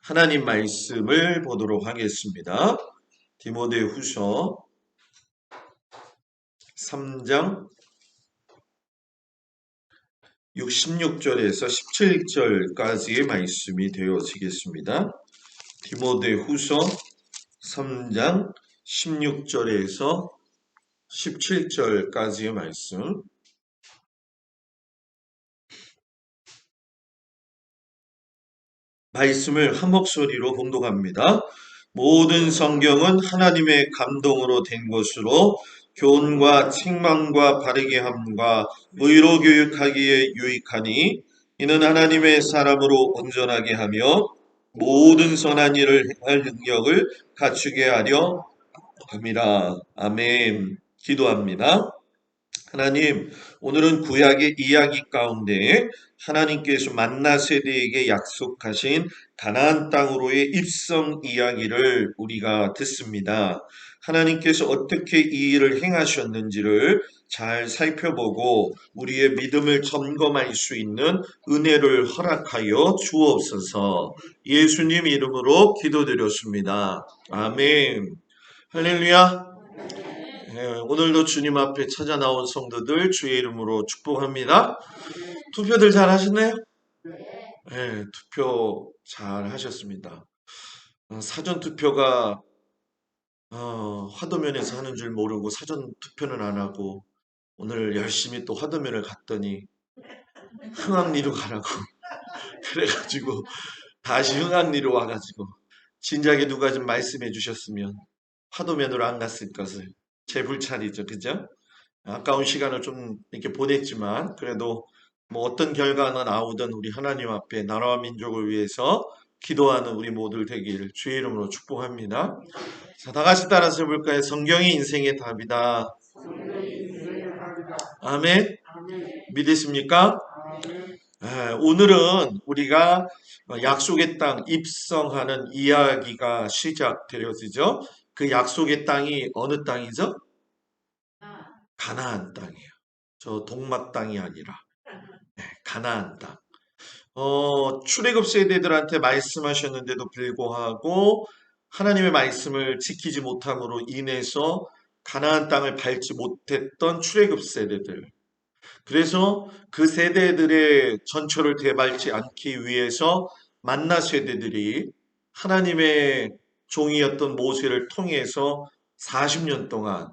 하나님 말씀을 보도록 하겠습니다. 디모데후서 3장 16절에서 17절까지의 말씀이 되어지겠습니다. 디모데후서 3장 16절에서 17절까지의 말씀. 말씀을 한 목소리로 봉독합니다. 모든 성경은 하나님의 감동으로 된 것으로 교훈과 책망과 바르게 함과 의로 교육하기에 유익하니 이는 하나님의 사람으로 온전하게 하며 모든 선한 일을 행할 능력을 갖추게 하려 함이라. 아멘. 기도합니다. 하나님, 오늘은 구약의 이야기 가운데 하나님께서 만나 세대에게 약속하신 가나안 땅으로의 입성 이야기를 우리가 듣습니다. 하나님께서 어떻게 이 일을 행하셨는지를 잘 살펴보고 우리의 믿음을 점검할 수 있는 은혜를 허락하여 주옵소서. 예수님 이름으로 기도드렸습니다. 아멘. 할렐루야. 오늘도 주님 앞에 찾아 나온 성도들 주의 이름으로 축복합니다. 투표들 잘 하셨나요? 네, 투표 잘 하셨습니다. 사전 투표가 화도면에서 하는 줄 모르고 사전 투표는 안 하고 오늘 열심히 또 화도면을 갔더니 흥학리로 가라고 그래가지고 다시 흥학리로 와가지고 진작에 누가 좀 말씀해 주셨으면 화도면으로 안 갔을 것을. 제 불찰이죠. 그죠? 아까운 시간을 좀 이렇게 보냈지만 그래도 뭐 어떤 결과가 나오든 우리 하나님 앞에 나라와 민족을 위해서 기도하는 우리 모두 되기를 주의 이름으로 축복합니다. 자, 다 같이 따라서 해볼까요? 성경이 인생의 답이다. 아멘. 믿으십니까? 오늘은 우리가 약속의 땅 입성하는 이야기가 시작되어지죠. 그 약속의 땅이 어느 땅이죠? 가나안 땅이에요. 저 동막 땅이 아니라 가나안 땅. 출애굽 세대들한테 말씀하셨는데도 불구하고 하나님의 말씀을 지키지 못함으로 인해서 가나안 땅을 밟지 못했던 출애굽 세대들. 그래서 그 세대들의 전철을 되밟지 않기 위해서 만나 세대들이 하나님의 종이었던 모세를 통해서 40년 동안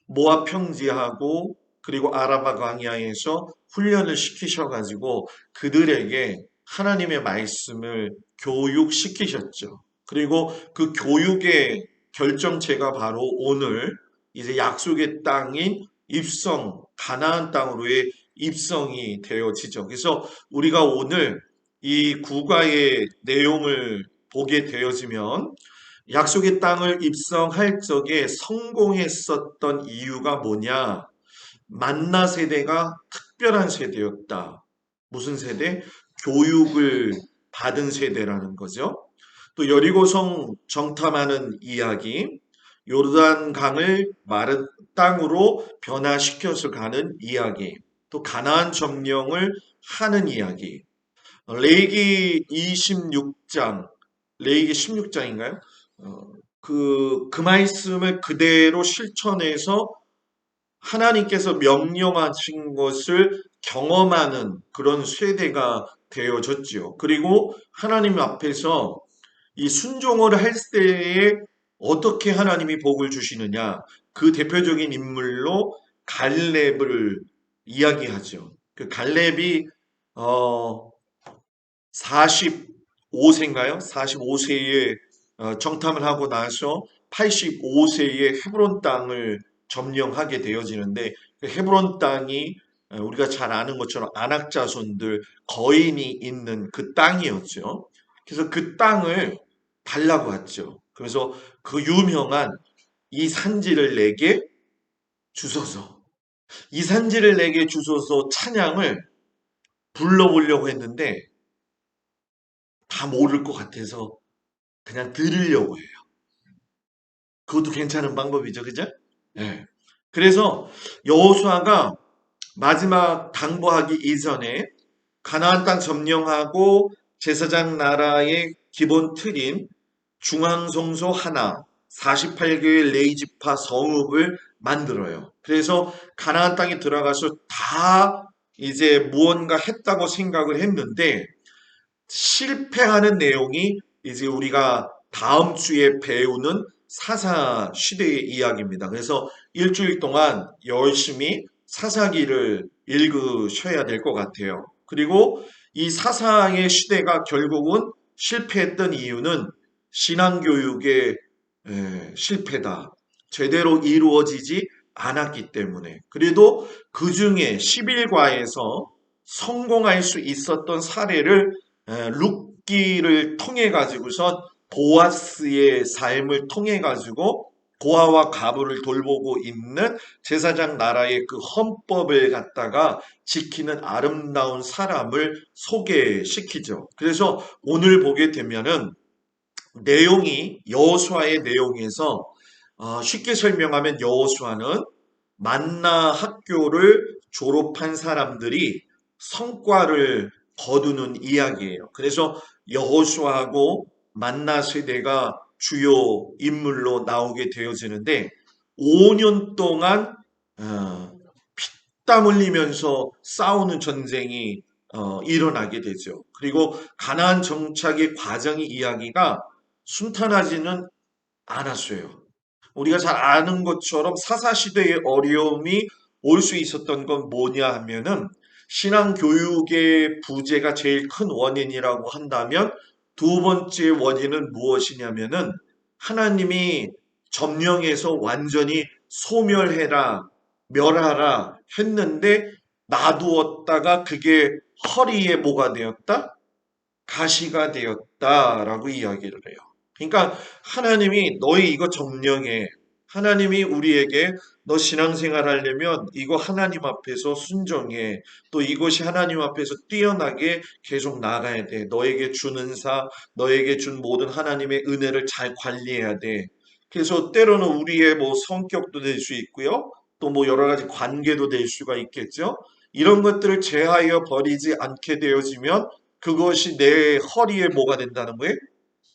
모압 평지하고 그리고 아라바 광야에서 훈련을 시키셔가지고 그들에게 하나님의 말씀을 교육시키셨죠. 그리고 그 교육의 결정체가 바로 오늘 이제 약속의 땅인 입성, 가나안 땅으로의 입성이 되어지죠. 그래서 우리가 오늘 이 국가의 내용을 보게 되어지면 약속의 땅을 입성할 적에 성공했었던 이유가 뭐냐? 만나 세대가 특별한 세대였다. 무슨 세대? 교육을 받은 세대라는 거죠. 또 여리고성 정탐하는 이야기, 요르단강을 마른 땅으로 변화시켜서 가는 이야기, 또 가나안 점령을 하는 이야기, 레위기 26장, 레위기 16장인가요? 그 말씀을 그대로 실천해서 하나님께서 명령하신 것을 경험하는 그런 세대가 되어졌지요. 그리고 하나님 앞에서 이 순종을 할 때에 어떻게 하나님이 복을 주시느냐, 그 대표적인 인물로 갈렙을 이야기하죠. 그 갈렙이 45세인가요? 45세에 정탐을 하고 나서 85세에 헤브론 땅을 점령하게 되어지는데 그 헤브론 땅이 우리가 잘 아는 것처럼 아낙 자손들 거인이 있는 그 땅이었죠. 그래서 그 땅을 달라고 했죠. 그래서 그 유명한 이 산지를 내게 주소서. 이 산지를 내게 주소서 찬양을 불러보려고 했는데 다 모를 것 같아서 그냥 들으려고 해요. 그것도 괜찮은 방법이죠. 그죠? 네. 그래서 여호수아가 마지막 당부하기 이전에 가나안 땅 점령하고 제사장 나라의 기본 틀인 중앙성소 하나, 48개의 레이지파 성읍을 만들어요. 그래서 가나안 땅에 들어가서 다 이제 무언가 했다고 생각을 했는데 실패하는 내용이 이제 우리가 다음 주에 배우는 사사 시대의 이야기입니다. 그래서 일주일 동안 열심히 사사기를 읽으셔야 될 것 같아요. 그리고 이 사사의 시대가 결국은 실패했던 이유는 신앙교육의 실패다. 제대로 이루어지지 않았기 때문에. 그래도 그 중에 11과에서 성공할 수 있었던 사례를 룻기를 통해 가지고선 보아스의 삶을 통해 가지고 고아와 가부를 돌보고 있는 제사장 나라의 그 헌법을 갖다가 지키는 아름다운 사람을 소개시키죠. 그래서 오늘 보게 되면은 내용이 여호수아의 내용에서 쉽게 설명하면 여호수아는 만나 학교를 졸업한 사람들이 성과를 거두는 이야기예요. 그래서 여호수아하고 만나 세대가 주요 인물로 나오게 되어지는데 5년 동안 피땀 흘리면서 싸우는 전쟁이 일어나게 되죠. 그리고 가나안 정착의 과정의 이야기가 순탄하지는 않았어요. 우리가 잘 아는 것처럼 사사시대의 어려움이 올 수 있었던 건 뭐냐 하면은 신앙 교육의 부재가 제일 큰 원인이라고 한다면 두 번째 원인은 무엇이냐면은 하나님이 점령해서 완전히 소멸해라, 멸하라 했는데 놔두었다가 그게 허리에 뭐가 되었다? 가시가 되었다라고 이야기를 해요. 그러니까 하나님이 너희 이거 점령해. 하나님이 우리에게 너 신앙생활 하려면 이거 하나님 앞에서 순정해. 또 이것이 하나님 앞에서 뛰어나게 계속 나가야 돼. 너에게 준 은사, 너에게 준 모든 하나님의 은혜를 잘 관리해야 돼. 그래서 때로는 우리의 뭐 성격도 될 수 있고요. 또 뭐 여러 가지 관계도 될 수가 있겠죠. 이런 것들을 제하여 버리지 않게 되어지면 그것이 내 허리에 뭐가 된다는 거예요?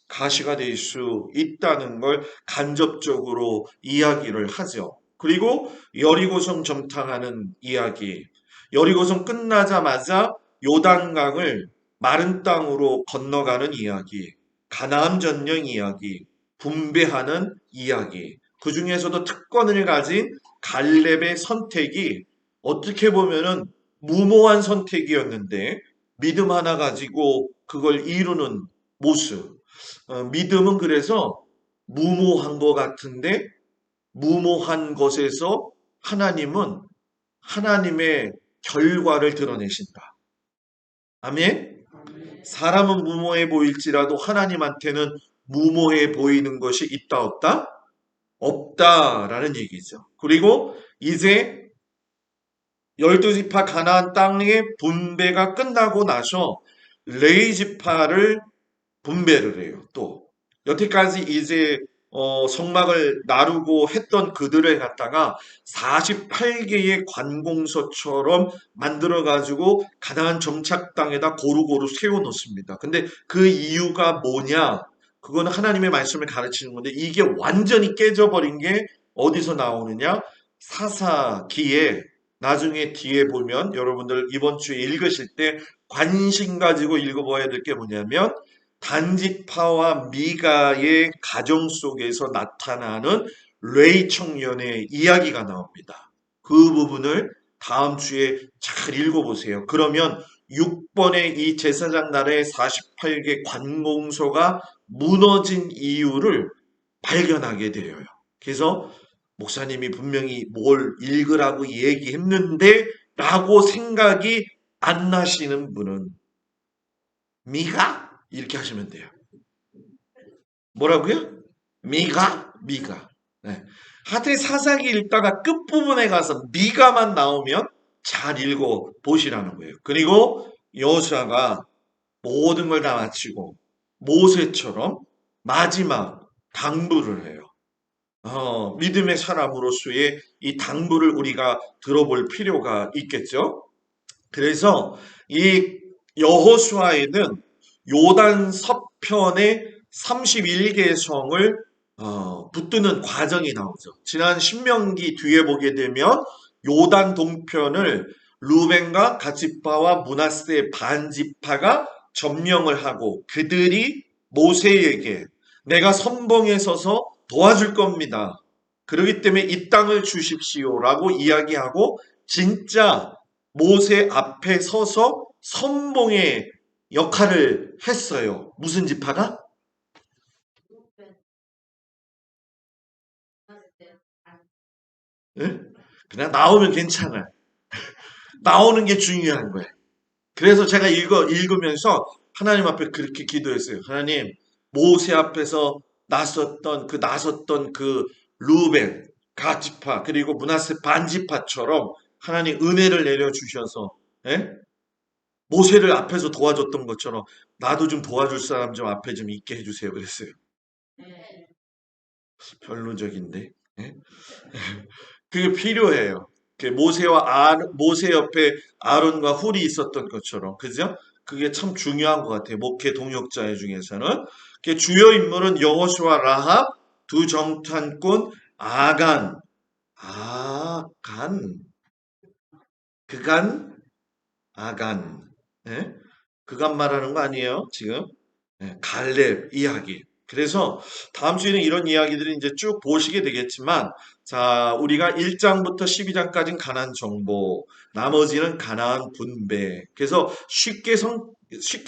가시가 될 수 있다는 걸 간접적으로 이야기를 하죠. 그리고 여리고성 점탕하는 이야기. 여리고성 끝나자마자 요단강을 마른 땅으로 건너가는 이야기. 가나안 전령 이야기. 분배하는 이야기. 그 중에서도 특권을 가진 갈렙의 선택이 어떻게 보면은 무모한 선택이었는데 믿음 하나 가지고 그걸 이루는 모습. 믿음은 그래서 무모한 것 같은데 무모한 것에서 하나님은 하나님의 결과를 드러내신다. 아멘? 사람은 무모해 보일지라도 하나님한테는 무모해 보이는 것이 있다 없다? 없다라는 얘기죠. 그리고 이제 12지파 가나안 땅의 분배가 끝나고 나서 레위 지파를 분배를 해요. 또 여태까지 이제 성막을 나르고 했던 그들을 갖다가 48개의 관공서처럼 만들어 가지고 가나안 정착 땅에다 고루고루 세워 놓습니다. 근데 그 이유가 뭐냐? 그거는 하나님의 말씀을 가르치는 건데 이게 완전히 깨져버린 게 어디서 나오느냐? 사사기에 나중에 뒤에 보면 여러분들 이번 주에 읽으실 때 관심 가지고 읽어봐야 될 게 뭐냐면 단지파와 미가의 가정 속에서 나타나는 레이 청년의 이야기가 나옵니다. 그 부분을 다음 주에 잘 읽어보세요. 그러면 6번의 이 제사장 나라의 48개 관공서가 무너진 이유를 발견하게 되어요. 그래서 목사님이 분명히 뭘 읽으라고 얘기했는데 라고 생각이 안 나시는 분은 미가? 이렇게 하시면 돼요. 뭐라고요? 미가. 네. 하여튼 사사기 읽다가 끝부분에 가서 미가만 나오면 잘 읽어 보시라는 거예요. 그리고 여호수아가 모든 걸 다 마치고 모세처럼 마지막 당부를 해요. 믿음의 사람으로서의 이 당부를 우리가 들어볼 필요가 있겠죠. 그래서 이 여호수아에는 요단 편에 31개의 성을 붙드는 과정이 나오죠. 지난 신명기 뒤에 보게 되면 요단 동편을 루벤과 갓지파와 므낫세 반지파가 점령을 하고 그들이 모세에게 내가 선봉에 서서 도와줄 겁니다. 그렇기 때문에 이 땅을 주십시오라고 이야기하고 진짜 모세 앞에 서서 선봉의 역할을 했어요. 무슨 지파가? 예? 그냥 나오면 괜찮아요. 나오는 게 중요한 거예요. 그래서 제가 읽으면서 하나님 앞에 그렇게 기도했어요. 하나님, 모세 앞에서 나섰던 그 루벤, 가지파, 그리고 므낫세 반지파처럼 하나님 은혜를 내려주셔서, 예? 모세를 앞에서 도와줬던 것처럼 나도 좀 도와줄 사람 좀 앞에 좀 있게 해주세요. 그랬어요. 별로적인데. 예? 그게 필요해요. 모세 옆에 아론과 훌이 있었던 것처럼, 그죠? 그게 참 중요한 것 같아요. 목회 동역자 중에서는. 주요 인물은 여호수아, 라합, 두 정탐꾼, 아간, 아간, 그간, 아간. 예? 그간 말하는 거 아니에요, 지금? 예, 갈렙 이야기. 그래서 다음 주에는 이런 이야기들을 이제 쭉 보시게 되겠지만, 자, 우리가 1장부터 12장까지는 가나안 정보, 나머지는 가나안 분배. 그래서 쉽게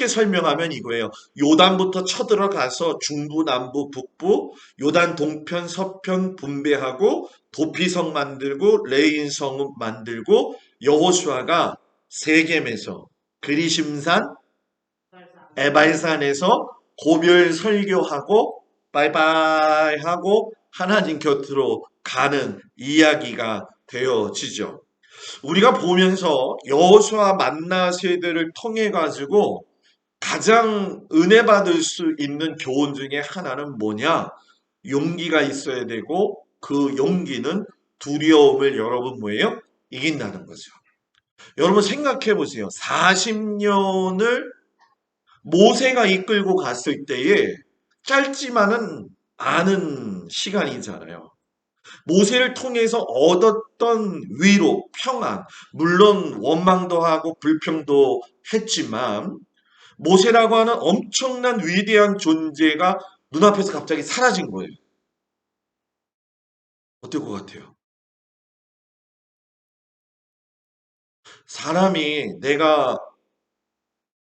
설명하면 이거예요. 요단부터 쳐들어가서 중부, 남부, 북부, 요단 동편, 서편 분배하고 도피성 만들고 레인성 만들고 여호수아가 세겜에서 그리심산 에발산에서 고별 설교하고 바이바이 하고 하나님 곁으로 가는 이야기가 되어지죠. 우리가 보면서 여호수아 만나 세대를 통해 가지고 가장 은혜 받을 수 있는 교훈 중에 하나는 뭐냐? 용기가 있어야 되고 그 용기는 두려움을 여러분 뭐예요? 이긴다는 거죠. 여러분 생각해 보세요. 40년을 모세가 이끌고 갔을 때에 짧지만은 않은 시간이잖아요. 모세를 통해서 얻었던 위로, 평안, 물론 원망도 하고 불평도 했지만 모세라고 하는 엄청난 위대한 존재가 눈앞에서 갑자기 사라진 거예요. 어떨 것 같아요? 사람이 내가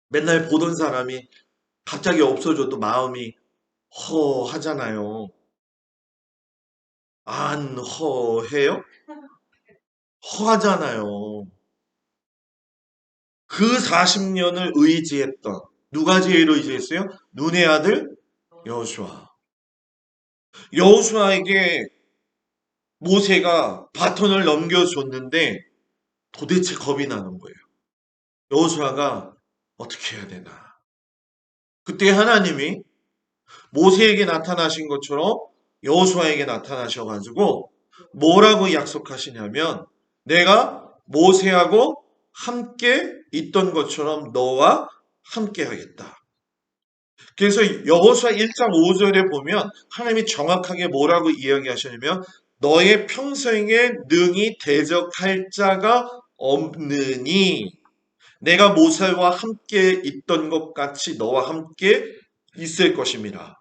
맨날 보던 사람이 갑자기 없어져도 마음이 허하잖아요. 안 허해요? 허하잖아요. 그 40년을 의지했던 누가 제일 의지했어요? 눈의 아들 여호수아. 여호수아에게 모세가 바톤을 넘겨줬는데 도대체 겁이 나는 거예요. 여호수아가 어떻게 해야 되나? 그때 하나님이 모세에게 나타나신 것처럼 여호수아에게 나타나셔가지고 뭐라고 약속하시냐면 내가 모세하고 함께 있던 것처럼 너와 함께 하겠다. 그래서 여호수아 1장 5절에 보면 하나님이 정확하게 뭐라고 이야기하시냐면 너의 평생에 능히 대적할 자가 없느니 내가 모세와 함께 있던 것 같이 너와 함께 있을 것임이라.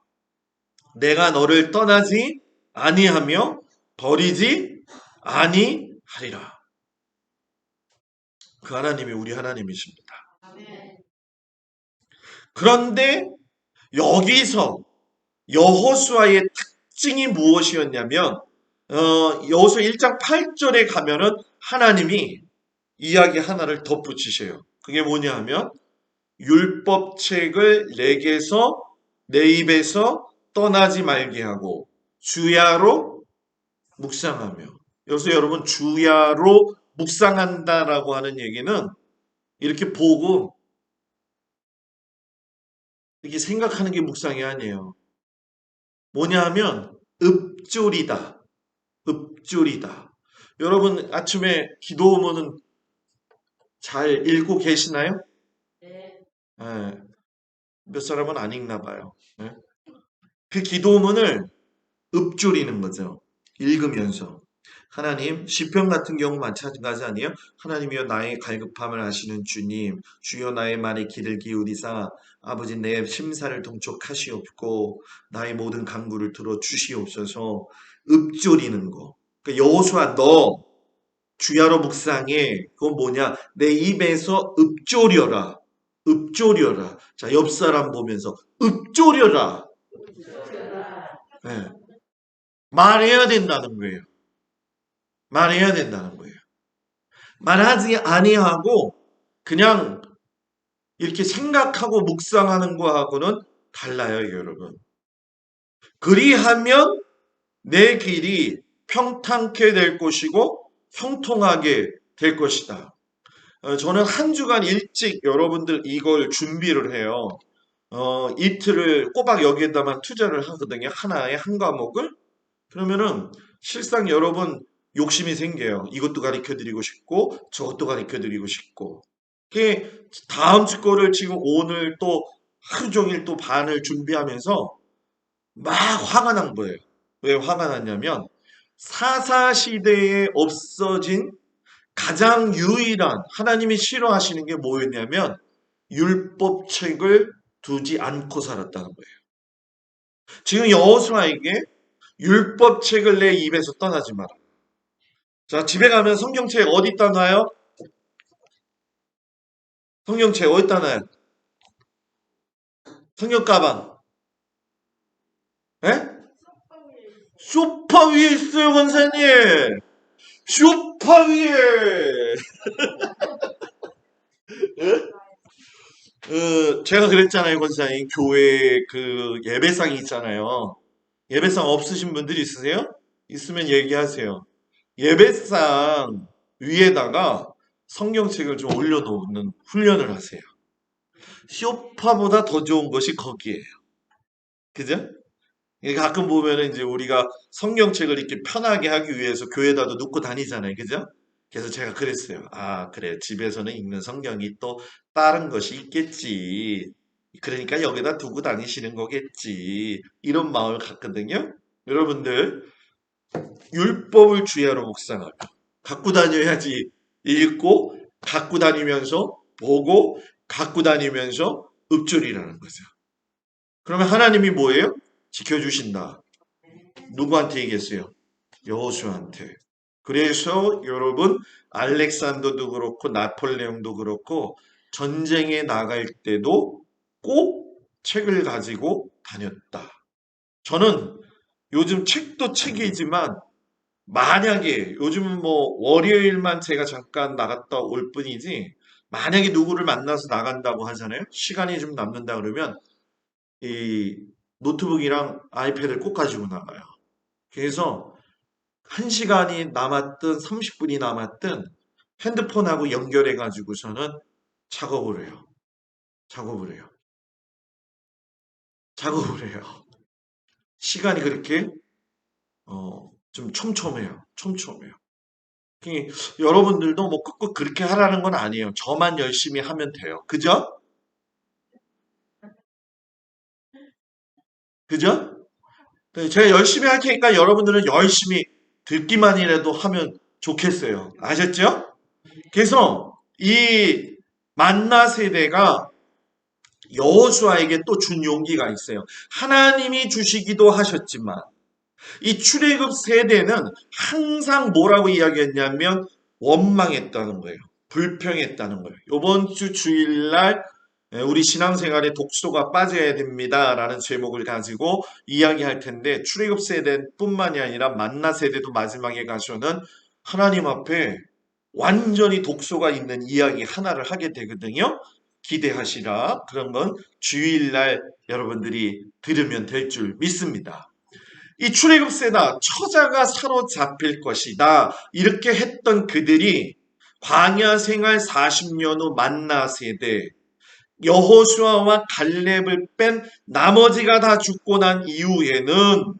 내가 너를 떠나지 아니하며 버리지 아니하리라. 그 하나님이 우리 하나님이십니다. 그런데 여기서 여호수아의 특징이 무엇이었냐면 여호수아 1장 8절에 가면은 하나님이 이야기 하나를 덧붙이셔요. 그게 뭐냐 하면 율법책을 내게서 내 입에서 떠나지 말게 하고 주야로 묵상하며 여기서 여러분 주야로 묵상한다라고 하는 얘기는 이렇게 보고 이렇게 생각하는 게 묵상이 아니에요. 뭐냐 하면 읊조리다. 읊조리다. 여러분 아침에 기도문은 잘 읽고 계시나요? 예. 몇 사람은 안 읽나 봐요. 예? 그 기도문을 읊조리는 거죠. 읽으면서. 하나님, 시편 같은 경우 마찬가지 아니에요? 하나님이여 나의 갈급함을 아시는 주님, 주여 나의 말에 귀를 기울이사 아버지 내 심사를 통촉하시옵고 나의 모든 간구를 들어 주시옵소서. 읊조리는 거. 그러니까 여호수아 너 주야로 묵상해. 그건 뭐냐? 내 입에서 읊조려라. 읊조려라. 자, 옆 사람 보면서 읊조려라. 네. 말해야 된다는 거예요. 말해야 된다는 거예요. 말하지 아니하고 그냥 이렇게 생각하고 묵상하는 거하고는 달라요, 여러분. 그리하면 내 길이 평탄케 될 것이고 형통하게 될 것이다. 저는 한 주간 일찍 여러분들 이걸 준비를 해요. 이틀을 꼬박 여기에다만 투자를 하거든요. 하나의 한 과목을. 그러면은 실상 여러분 욕심이 생겨요. 이것도 가르쳐 드리고 싶고 저것도 가르쳐 드리고 싶고. 그게 다음 주 거를 지금 오늘 또 하루 종일 또 반을 준비하면서 막 화가 난 거예요. 왜 화가 났냐면 사사시대에 없어진 가장 유일한 하나님이 싫어하시는 게 뭐였냐면 율법책을 두지 않고 살았다는 거예요. 지금 여호수아에게 율법책을 내 입에서 떠나지 마라. 자, 집에 가면 성경책 어디다 놔요? 성경책 어디다 놔요? 성경 가방. 예? 소파 위에 있어요, 권사님. 소파 위에. 예? 제가 그랬잖아요, 권사님. 교회 그 예배상이 있잖아요. 예배상 없으신 분들 있으세요? 있으면 얘기하세요. 예배상 위에다가 성경책을 좀 올려놓는 훈련을 하세요. 쇼파보다 더 좋은 것이 거기에요. 그죠? 가끔 보면은 이제 우리가 성경책을 이렇게 편하게 하기 위해서 교회에다도 놓고 다니잖아요. 그죠? 그래서 제가 그랬어요. 아, 그래. 집에서는 읽는 성경이 또 다른 것이 있겠지. 그러니까 여기다 두고 다니시는 거겠지. 이런 마음을 갖거든요. 여러분들, 율법을 주야로 묵상하며 갖고 다녀야지. 읽고 갖고 다니면서 보고 갖고 다니면서 읊조리라는 거죠. 그러면 하나님이 뭐예요? 지켜주신다. 누구한테 얘기했어요? 여호수아한테. 그래서 여러분 알렉산더도 그렇고 나폴레옹도 그렇고 전쟁에 나갈 때도 꼭 책을 가지고 다녔다. 저는 요즘 책도 책이지만 만약에 요즘 뭐 월요일만 제가 잠깐 나갔다 올 뿐이지 만약에 누구를 만나서 나간다고 하잖아요. 시간이 좀 남는다 그러면 이 노트북이랑 아이패드를 꼭 가지고 나가요. 그래서 1시간이 남았든 30분이 남았든 핸드폰하고 연결해 가지고서는 작업을 해요. 작업을 해요. 작업을 해요. 시간이 그렇게 좀 촘촘해요. 촘촘해요. 여러분들도 뭐 꼭 그렇게 하라는 건 아니에요. 저만 열심히 하면 돼요. 그죠? 그죠? 네, 제가 열심히 할 테니까 여러분들은 열심히 듣기만이라도 하면 좋겠어요. 아셨죠? 그래서 이 만나 세대가 여호수아에게 또 준 용기가 있어요. 하나님이 주시기도 하셨지만 이 출애굽 세대는 항상 뭐라고 이야기했냐면 원망했다는 거예요. 불평했다는 거예요. 이번 주 주일날 우리 신앙생활에 독소가 빠져야 됩니다라는 제목을 가지고 이야기할 텐데 출애굽 세대뿐만이 아니라 만나 세대도 마지막에 가서는 하나님 앞에 완전히 독소가 있는 이야기 하나를 하게 되거든요. 기대하시라. 그런 건 주일날 여러분들이 들으면 될 줄 믿습니다. 이 출애굽 세다 처자가 사로잡힐 것이다. 이렇게 했던 그들이 광야 생활 40년 후 만나 세대 여호수아와 갈렙을 뺀 나머지가 다 죽고 난 이후에는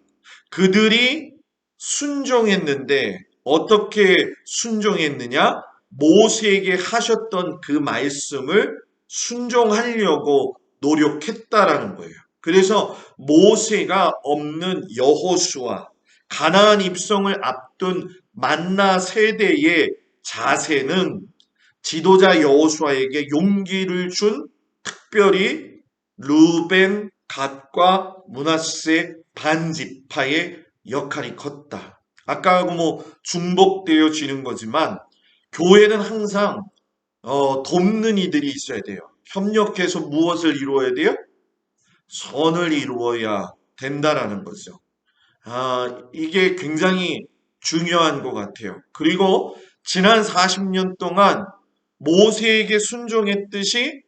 그들이 순종했는데 어떻게 순종했느냐? 모세에게 하셨던 그 말씀을 순종하려고 노력했다라는 거예요. 그래서 모세가 없는 여호수아, 가나안 입성을 앞둔 만나 세대의 자세는 지도자 여호수아에게 용기를 준 특별히 루벤, 갓과 므낫세 반지파의 역할이 컸다. 아까하고 중복되어지는 거지만 교회는 항상 돕는 이들이 있어야 돼요. 협력해서 무엇을 이루어야 돼요? 선을 이루어야 된다라는 거죠. 이게 굉장히 중요한 것 같아요. 그리고 지난 40년 동안 모세에게 순종했듯이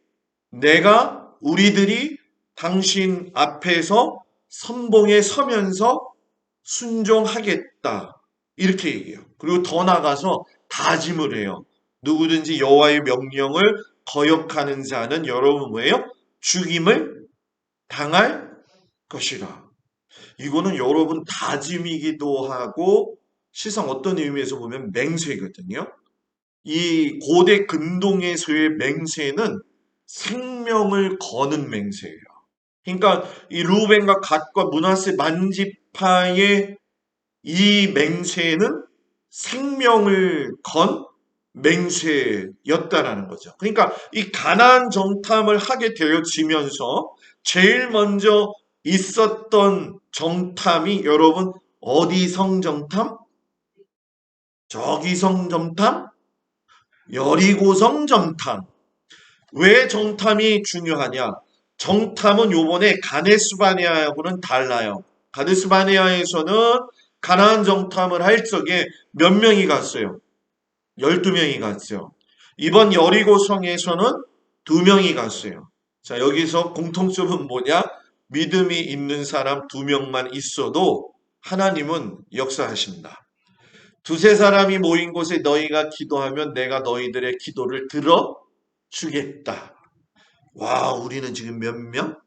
내가 우리들이 당신 앞에서 선봉에 서면서 순종하겠다. 이렇게 얘기해요. 그리고 더 나가서 다짐을 해요. 누구든지 여호와의 명령을 거역하는 자는 여러분 뭐예요? 죽임을 당할 것이라. 이거는 여러분 다짐이기도 하고 실상 어떤 의미에서 보면 맹세거든요. 이 고대 근동에서의 맹세는 생명을 거는 맹세예요. 그러니까 이 루벤과 갓과 므낫세 만지파의 이 맹세는 생명을 건 맹세였다라는 거죠. 그러니까 이 가나안 정탐을 하게 되어지면서 제일 먼저 있었던 정탐이 여러분 어디성 정탐? 저기성 정탐? 여리고성 정탐. 왜 정탐이 중요하냐? 정탐은 요번에 가데스바네아하고는 달라요. 가데스바네아에서는 가나안 정탐을 할 적에 몇 명이 갔어요? 12명이 갔죠. 이번 여리고성에서는 2명이 갔어요. 자, 여기서 공통점은 뭐냐? 믿음이 있는 사람 2명만 있어도 하나님은 역사하신다. 두세 사람이 모인 곳에 너희가 기도하면 내가 너희들의 기도를 들어주겠다. 와, 우리는 지금 몇 명?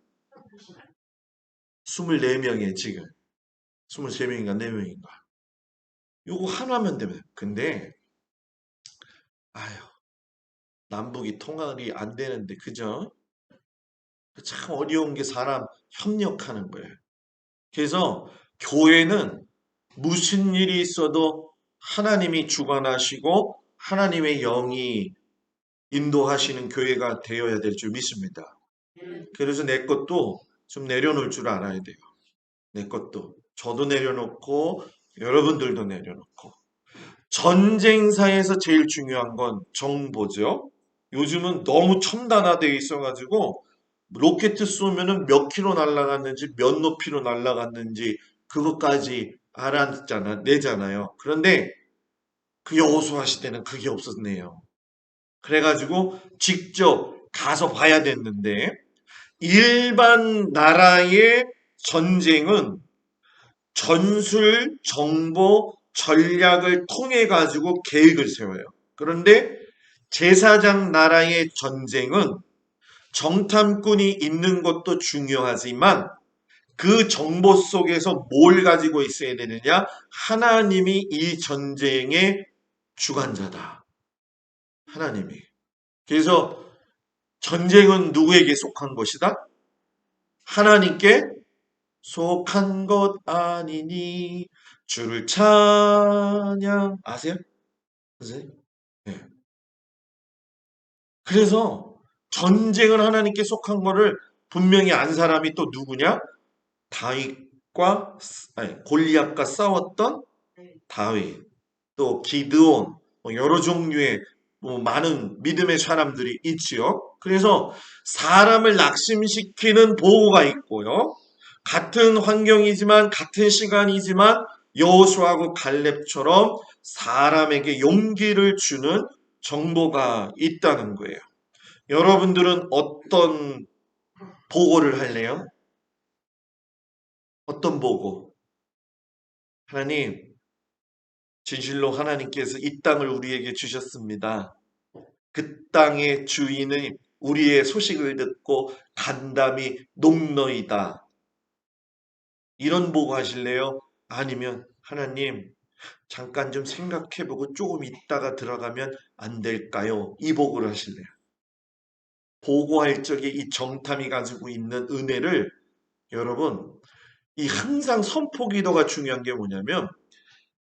24명에 지금. 23명인가 4명인가. 요거 하나면 되면. 근데 아유, 남북이 통합이 안 되는데 그죠? 참 어려운 게 사람 협력하는 거예요. 그래서 교회는 무슨 일이 있어도 하나님이 주관하시고 하나님의 영이 인도하시는 교회가 되어야 될 줄 믿습니다. 그래서 내 것도 좀 내려놓을 줄 알아야 돼요. 내 것도. 저도 내려놓고 여러분들도 내려놓고. 전쟁사에서 제일 중요한 건 정보죠. 요즘은 너무 첨단화되어 있어가지고 로켓 쏘면은 몇 킬로 날아갔는지 몇 높이로 날아갔는지 그것까지 내잖아요. 그런데 그 여호수아 시대는 그게 없었네요. 그래가지고 직접 가서 봐야 됐는데 일반 나라의 전쟁은 전술, 정보, 전략을 통해 가지고 계획을 세워요. 그런데 제사장 나라의 전쟁은 정탐꾼이 있는 것도 중요하지만 그 정보 속에서 뭘 가지고 있어야 되느냐? 하나님이 이 전쟁의 주관자다. 하나님이. 그래서 전쟁은 누구에게 속한 것이다? 하나님께 속한 것 아니니 주를 찬양 아세요? 선생님? 네. 그래서 전쟁은 하나님께 속한 거를 분명히 안 사람이 또 누구냐? 다윗과 골리앗과 싸웠던 다윗, 또 기드온, 여러 종류의 많은 믿음의 사람들이 있지요. 그래서 사람을 낙심시키는 보호가 있고요. 같은 환경이지만 같은 시간이지만 여호수아하고 갈렙처럼 사람에게 용기를 주는 정보가 있다는 거예요. 여러분들은 어떤 보고를 할래요? 어떤 보고? 하나님, 진실로 하나님께서 이 땅을 우리에게 주셨습니다. 그 땅의 주인은 우리의 소식을 듣고 간담이 녹너이다. 이런 보고 하실래요? 아니면 하나님 잠깐 좀 생각해보고 조금 있다가 들어가면 안 될까요? 이 보고를 하실래요? 보고할 적에 이 정탐이 가지고 있는 은혜를 여러분, 이 항상 선포 기도가 중요한 게 뭐냐면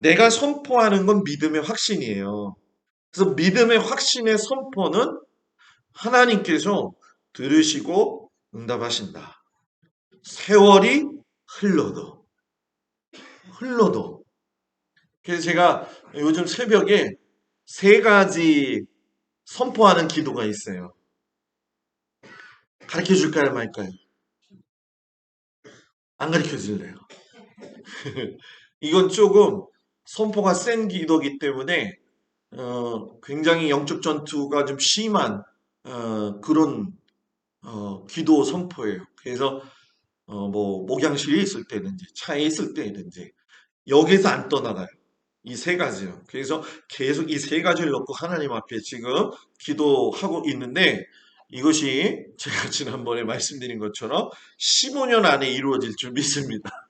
내가 선포하는 건 믿음의 확신이에요. 그래서 믿음의 확신의 선포는 하나님께서 들으시고 응답하신다. 세월이 흘러도 흘러도. 그래서 제가 요즘 새벽에 세 가지 선포하는 기도가 있어요. 가르쳐 줄까요, 말까요? 안 가르쳐 줄래요. 이건 조금 선포가 센 기도이기 때문에 굉장히 영적 전투가 좀 심한 그런 기도 선포예요. 그래서 뭐 목양실에 있을 때든지 차에 있을 때든지 여기서 안 떠나가요. 이 세 가지요. 그래서 계속 이 세 가지를 놓고 하나님 앞에 지금 기도하고 있는데 이것이 제가 지난번에 말씀드린 것처럼 15년 안에 이루어질 줄 믿습니다.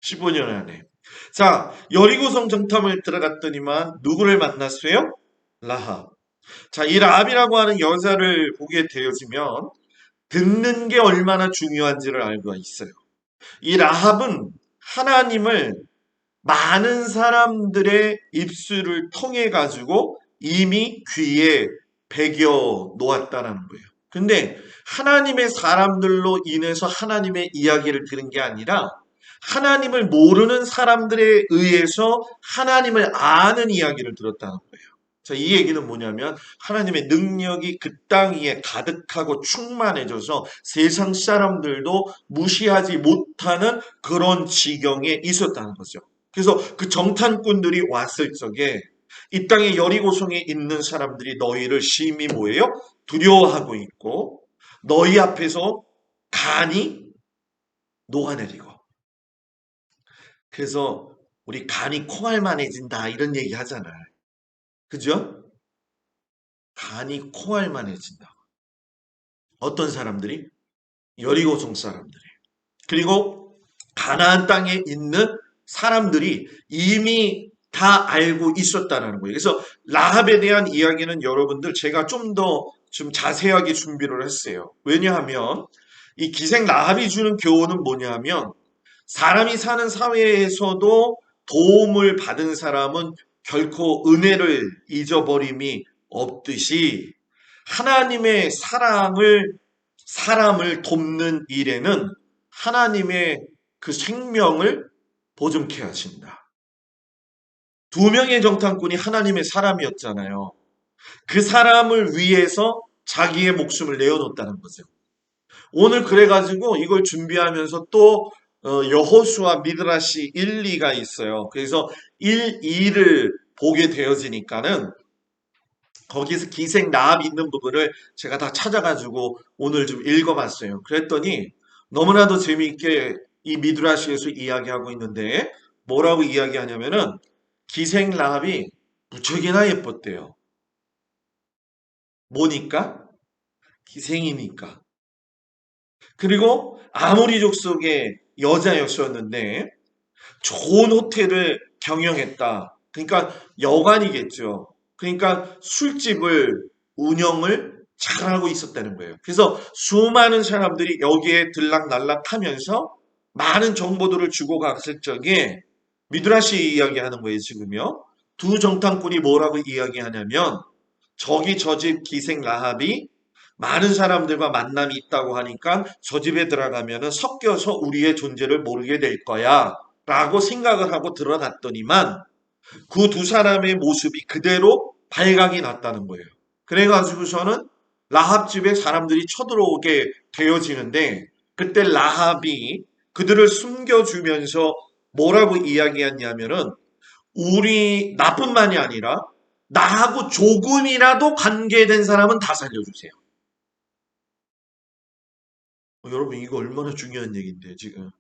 15년 안에. 자, 여리고성 정탐을 들어갔더니만 누구를 만났어요? 라합. 자, 이 라합이라고 하는 여자를 보게 되어지면 듣는 게 얼마나 중요한지를 알고 있어요. 이 라합은 하나님을 많은 사람들의 입술을 통해 가지고 이미 귀에 배겨 놓았다는 거예요. 근데 하나님의 사람들로 인해서 하나님의 이야기를 들은 게 아니라 하나님을 모르는 사람들에 의해서 하나님을 아는 이야기를 들었다는 거예요. 자, 이 얘기는 뭐냐면 하나님의 능력이 그 땅 위에 가득하고 충만해져서 세상 사람들도 무시하지 못하는 그런 지경에 있었다는 거죠. 그래서 그 정탐꾼들이 왔을 적에 이 땅에 여리고성에 있는 사람들이 너희를 심히 뭐예요? 두려워하고 있고 너희 앞에서 간이 녹아내리고 그래서 우리 간이 콩알만해진다 이런 얘기 하잖아요. 그죠? 간이 콩알만해진다. 어떤 사람들이? 여리고성 사람들이. 그리고 가나안 땅에 있는 사람들이 이미 다 알고 있었다는 거예요. 그래서 라합에 대한 이야기는 여러분들 제가 좀 더 좀 자세하게 준비를 했어요. 왜냐하면 이 기생 라합이 주는 교훈은 뭐냐면 사람이 사는 사회에서도 도움을 받은 사람은 결코 은혜를 잊어버림이 없듯이 하나님의 사람을 돕는 일에는 하나님의 그 생명을 보존케 하신다. 두 명의 정탐꾼이 하나님의 사람이었잖아요. 그 사람을 위해서 자기의 목숨을 내어놓았다는 거죠. 오늘 그래가지고 이걸 준비하면서 또 여호수아 미드라시 1, 2가 있어요. 그래서 1, 2를 보게 되어지니까는 거기서 기생 라합 있는 부분을 제가 다 찾아가지고 오늘 좀 읽어봤어요. 그랬더니 너무나도 재미있게 이 미드라시에서 이야기하고 있는데 뭐라고 이야기하냐면은 기생 라합이 무척이나 예뻤대요. 뭐니까? 기생이니까. 그리고 아모리 족속의 여자였었는데 좋은 호텔을 경영했다. 그러니까 여관이겠죠. 그러니까 술집을 운영을 잘하고 있었다는 거예요. 그래서 수많은 사람들이 여기에 들락날락하면서 많은 정보들을 주고 갔을 적에 미드라시 이야기하는 거예요, 지금요. 두 정탐꾼이 뭐라고 이야기하냐면 저기 저 집 기생 라합이 많은 사람들과 만남이 있다고 하니까 저 집에 들어가면은 섞여서 우리의 존재를 모르게 될 거야. 라고 생각을 하고 들어갔더니만 그 두 사람의 모습이 그대로 발각이 났다는 거예요. 그래가지고서는 라합 집에 사람들이 쳐들어오게 되어지는데 그때 라합이 그들을 숨겨주면서 뭐라고 이야기했냐면은 우리 나뿐만이 아니라 나하고 조금이라도 관계된 사람은 다 살려주세요. 여러분 이거 얼마나 중요한 얘기인데 지금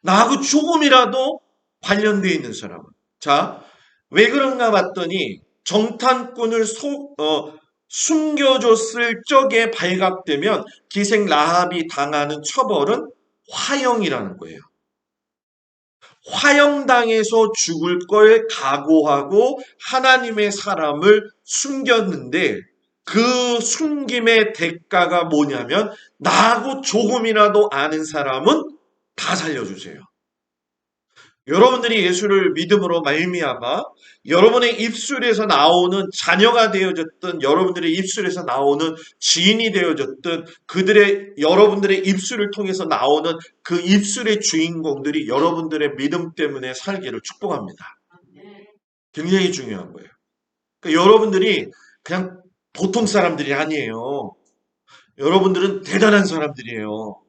나하고 조금이라도 관련되어 있는 사람은 자 왜 그런가 봤더니 정탐꾼을 숨겨줬을 적에 발각되면 기생 라합이 당하는 처벌은 화형이라는 거예요. 화형당해서 죽을 걸 각오하고 하나님의 사람을 숨겼는데 그 숨김의 대가가 뭐냐면 나하고 조금이라도 아는 사람은 다 살려주세요. 여러분들이 예수를 믿음으로 말미암아 여러분의 입술에서 나오는 자녀가 되어졌든 여러분들의 입술에서 나오는 지인이 되어졌든 여러분들의 입술을 통해서 나오는 그 입술의 주인공들이 여러분들의 믿음 때문에 살기를 축복합니다. 굉장히 중요한 거예요. 그러니까 여러분들이 그냥 보통 사람들이 아니에요. 여러분들은 대단한 사람들이에요.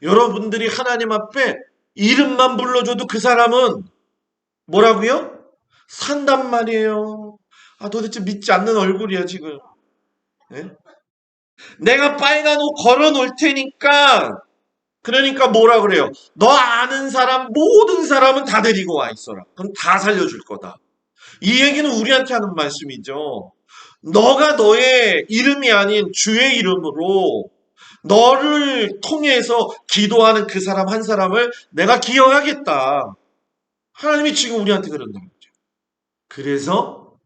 여러분들이 하나님 앞에 이름만 불러줘도 그 사람은 뭐라고요? 산단 말이에요. 아, 도대체 믿지 않는 얼굴이야, 지금. 네? 내가 빨간 옷 걸어 놓을 테니까, 그러니까 뭐라 그래요? 너 아는 사람, 모든 사람은 다 데리고 와 있어라. 그럼 다 살려줄 거다. 이 얘기는 우리한테 하는 말씀이죠. 너가 너의 이름이 아닌 주의 이름으로 너를 통해서 기도하는 그 사람 한 사람을 내가 기억하겠다. 하나님이 지금 우리한테 그런다는 거죠. 그래서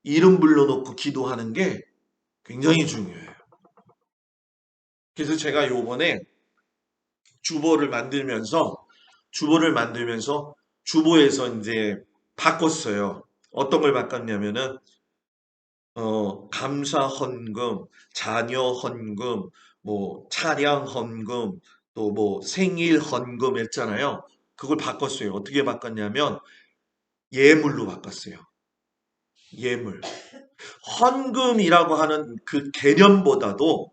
이름 불러놓고 기도하는 게 굉장히 중요해요. 그래서 제가 요번에 주보를 만들면서 주보에서 이제 바꿨어요. 어떤 걸 바꿨냐면은 감사 헌금, 자녀 헌금, 뭐 차량 헌금, 또 뭐 생일 헌금 했잖아요. 그걸 바꿨어요. 어떻게 바꿨냐면 예물로 바꿨어요. 예물. 헌금이라고 하는 그 개념보다도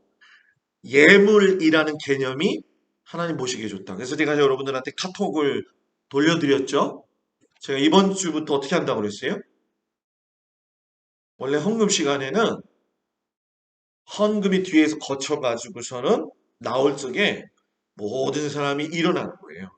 예물이라는 개념이 하나님 보시기에 좋다. 그래서 제가 여러분들한테 카톡을 돌려드렸죠. 제가 이번 주부터 어떻게 한다고 그랬어요? 원래 헌금 시간에는 헌금이 뒤에서 거쳐가지고서는 나올 적에 모든 사람이 일어나는 거예요.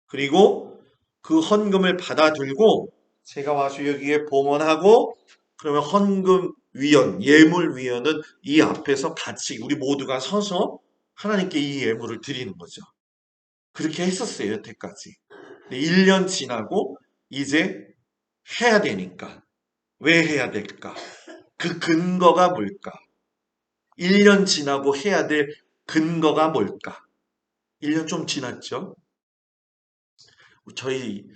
그리고 그 헌금을 받아들고 제가 와서 여기에 봉헌하고 그러면 헌금위원, 예물위원은 이 앞에서 같이 우리 모두가 서서 하나님께 이 예물을 드리는 거죠. 그렇게 했었어요, 여태까지. 근데 1년 지나고 이제 해야 되니까. 왜 해야 될까? 그 근거가 뭘까? 1년 지나고 해야 될 근거가 뭘까? 1년 좀 지났죠? 저희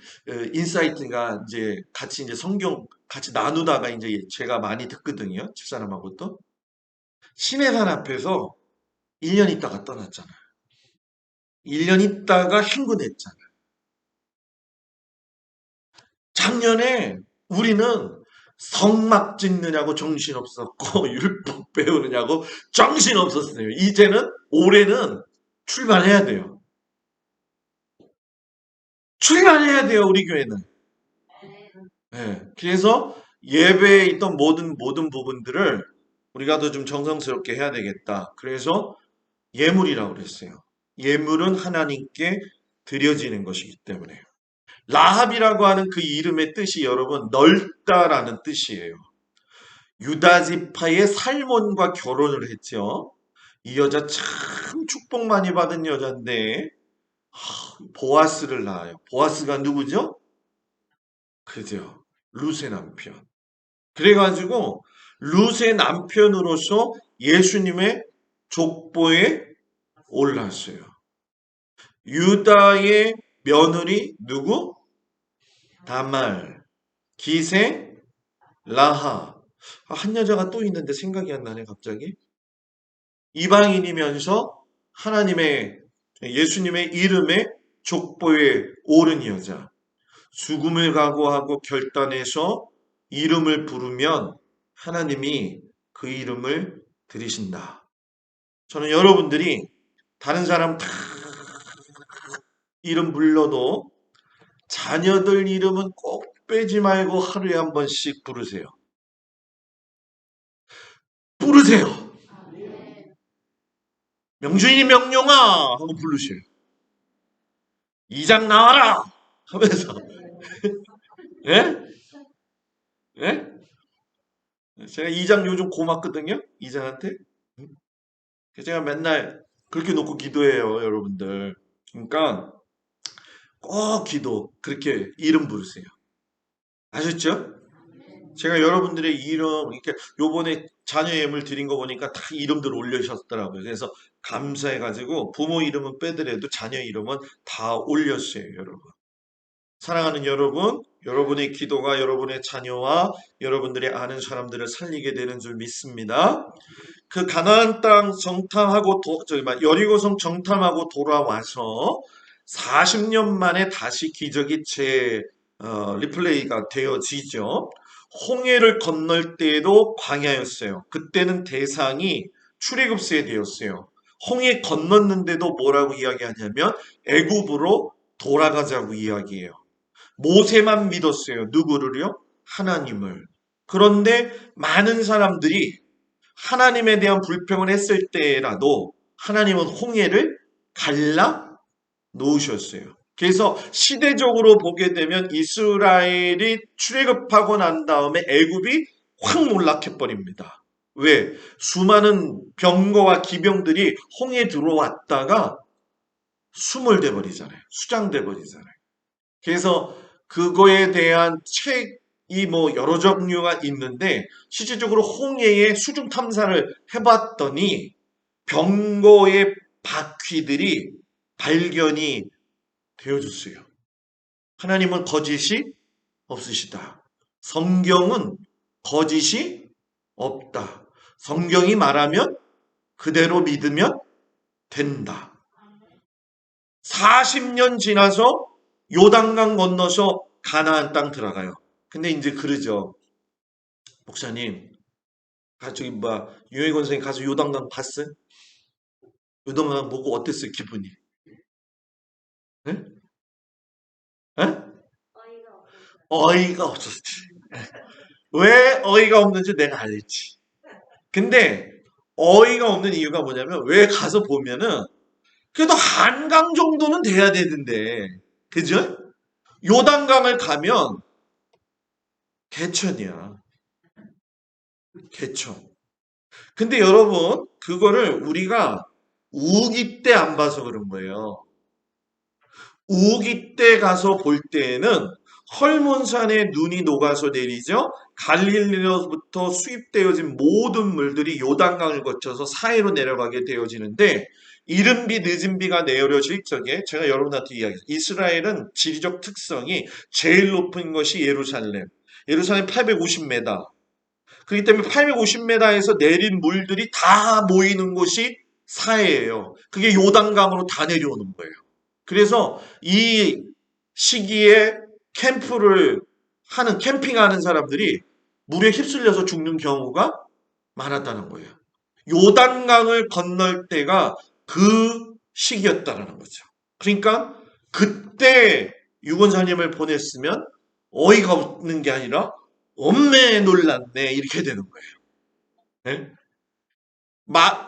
인사이트가 이제 같이 이제 성경 같이 나누다가 이제 제가 많이 듣거든요. 집사람하고 또. 시내산 앞에서 1년 있다가 떠났잖아요. 1년 있다가 행군했잖아요. 작년에 우리는 성막 짓느냐고 정신없었고 율법 배우느냐고 정신없었어요. 이제는 올해는 출발해야 돼요. 출발해야 돼요, 우리 교회는. 네, 그래서 예배에 있던 모든 부분들을 우리가 더 좀 정성스럽게 해야 되겠다. 그래서 예물이라고 그랬어요. 예물은 하나님께 드려지는 것이기 때문에. 라합이라고 하는 그 이름의 뜻이 여러분 넓다라는 뜻이에요. 유다 지파의 살몬과 결혼을 했죠. 이 여자 참 축복 많이 받은 여자인데 보아스를 낳아요. 보아스가 누구죠? 그죠. 룻의 남편. 그래가지고 룻의 남편으로서 예수님의 족보에 올랐어요. 유다의 며느리 누구? 다말, 기생, 라하. 한 여자가 또 있는데 생각이 안 나네 갑자기. 이방인이면서 하나님의 예수님의 이름에 족보에 오른 여자. 죽음을 각오하고 결단해서 이름을 부르면 하나님이 그 이름을 들으신다. 저는 여러분들이 다른 사람 다 이름 불러도 자녀들 이름은 꼭 빼지 말고 하루에 한 번씩 부르세요. 부르세요. 명준이 명령아 하고 부르세요. 이장 나와라 하면서 예? 예? 제가 이장 요즘 고맙거든요. 이장한테. 제가 맨날 그렇게 놓고 기도해요, 여러분들. 그러니까 꼭 기도 그렇게 이름 부르세요. 아셨죠? 제가 여러분들의 이름, 이렇게 요번에 자녀 예물 드린 거 보니까 다 이름들 올려주셨더라고요. 그래서 감사해가지고 부모 이름은 빼더라도 자녀 이름은 다 올렸어요, 여러분. 사랑하는 여러분, 여러분의 기도가 여러분의 자녀와 여러분들의 아는 사람들을 살리게 되는 줄 믿습니다. 그 가나안 땅 정탐하고 여리고성 정탐하고 돌아와서 40년 만에 다시 기적이 리플레이가 되어지죠. 홍해를 건널 때에도 광야였어요. 그때는 대상이 출애굽시에 되었어요. 홍해 건넜는데도 뭐라고 이야기하냐면 애굽으로 돌아가자고 이야기해요. 모세만 믿었어요. 누구를요? 하나님을. 그런데 많은 사람들이 하나님에 대한 불평을 했을 때라도 하나님은 홍해를 갈라 놓으셨어요. 그래서 시대적으로 보게 되면 이스라엘이 출애굽하고 난 다음에 애굽이 확 몰락해 버립니다. 왜? 수많은 병거와 기병들이 홍해에 들어왔다가 수몰돼 버리잖아요. 수장돼 버리잖아요. 그래서 그거에 대한 책이 뭐 여러 종류가 있는데 실질적으로 홍해의 수중 탐사를 해봤더니 병거의 바퀴들이 발견이 되어줬어요. 하나님은 거짓이 없으시다. 성경은 거짓이 없다. 성경이 말하면 그대로 믿으면 된다. 40년 지나서 요단강 건너서 가나안 땅 들어가요. 근데 이제 그러죠. 목사님, 저기 유해권 선생님 가서 요단강 봤어요? 요단강 보고 어땠어요, 기분이? 네? 네? 어이가 없었지. 왜 어이가 없는지 내가 알지. 근데 어이가 없는 이유가 뭐냐면 왜 가서 보면은 그래도 한강 정도는 돼야 되는데, 그죠? 요단강을 가면 개천이야. 개천. 근데 여러분, 그거를 우리가 우기 때 안 봐서 그런 거예요. 우기 때 가서 볼 때에는 헐몬산에 눈이 녹아서 내리죠. 갈릴리로부터 수입되어진 모든 물들이 요단강을 거쳐서 사해로 내려가게 되어지는데 이른 비 늦은 비가 내려질 적에 제가 여러분한테 이야기했어요. 이스라엘은 지리적 특성이 제일 높은 것이 예루살렘. 예루살렘 850m. 그렇기 때문에 850m에서 내린 물들이 다 모이는 곳이 사해예요. 그게 요단강으로 다 내려오는 거예요. 그래서 이 시기에 캠핑하는 사람들이 물에 휩쓸려서 죽는 경우가 많았다는 거예요. 요단강을 건널 때가 그 시기였다는 거죠. 그러니까 그때 유건사님을 보냈으면 어이가 없는 게 아니라 엄매 놀랐네 이렇게 되는 거예요. 네?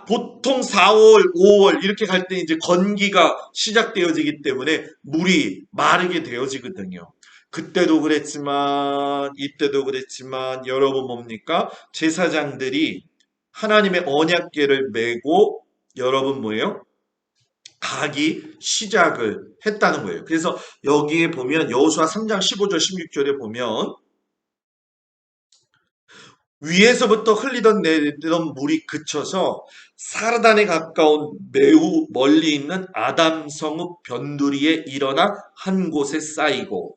보통 4월, 5월 이렇게 갈 때 이제 건기가 시작되어지기 때문에 물이 마르게 되어지거든요. 그때도 그랬지만 이때도 그랬지만 여러분 뭡니까? 제사장들이 하나님의 언약궤를 메고 여러분 뭐예요? 가기 시작을 했다는 거예요. 그래서 여기에 보면 여호수아 3장 15절 16절에 보면 위에서부터 흘리던 내리던 물이 그쳐서 사르단에 가까운 매우 멀리 있는 아담 성읍 변두리에 일어나 한 곳에 쌓이고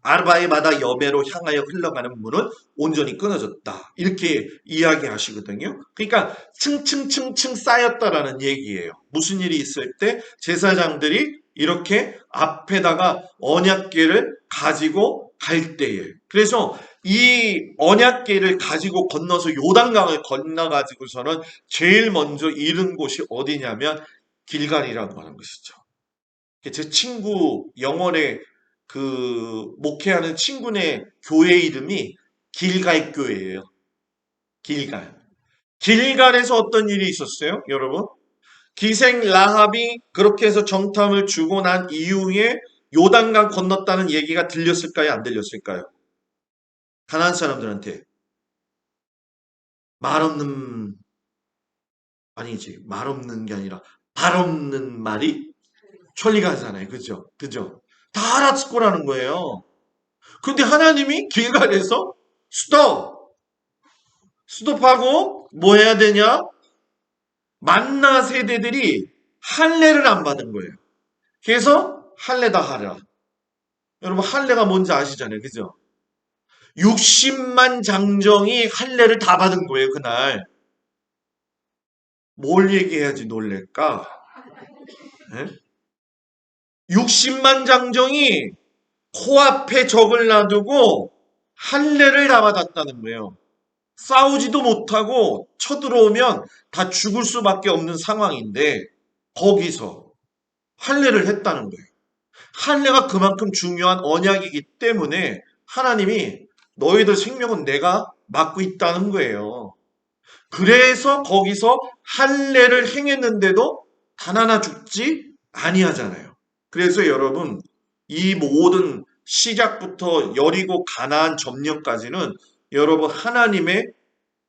아르바의 바다 여배로 향하여 흘러가는 물은 온전히 끊어졌다. 이렇게 이야기하시거든요. 그러니까 층층층층 쌓였다라는 얘기예요. 무슨 일이 있을 때 제사장들이 이렇게 앞에다가 언약궤를 가지고 갈 때에 그래서 이 언약궤를 가지고 건너서 요단강을 건너가지고서는 제일 먼저 잃은 곳이 어디냐면 길갈이라고 하는 것이죠. 제 친구 영월에 목회하는 친구네 교회 이름이 길갈 교회예요. 길갈. 길갈에서 어떤 일이 있었어요, 여러분? 기생 라합이 그렇게 해서 정탐을 주고 난 이후에 요단강 건넜다는 얘기가 들렸을까요, 안 들렸을까요? 가나안 사람들한테 말 없는 아니지 말 없는 게 아니라 발 없는 말이 천리가 하잖아요, 그죠? 다 알아듣고라는 거예요. 근데 하나님이 길갈에서 스톱! 스톱하고 뭐 해야 되냐? 만나 세대들이 할례를 안 받은 거예요. 그래서 할례다 하라. 여러분 할례가 뭔지 아시잖아요. 그죠? 60만 장정이 할례를 다 받은 거예요. 그날. 뭘 얘기해야지 놀랄까? 네? 60만 장정이 코앞에 적을 놔두고 할례를 다 받았다는 거예요. 싸우지도 못하고 쳐들어오면 다 죽을 수밖에 없는 상황인데 거기서 할례를 했다는 거예요. 할례가 그만큼 중요한 언약이기 때문에 하나님이 너희들 생명은 내가 맡고 있다는 거예요. 그래서 거기서 할례를 행했는데도 단 하나 죽지 아니하잖아요. 그래서 여러분 이 모든 시작부터 여리고 가나안 점령까지는 여러분 하나님의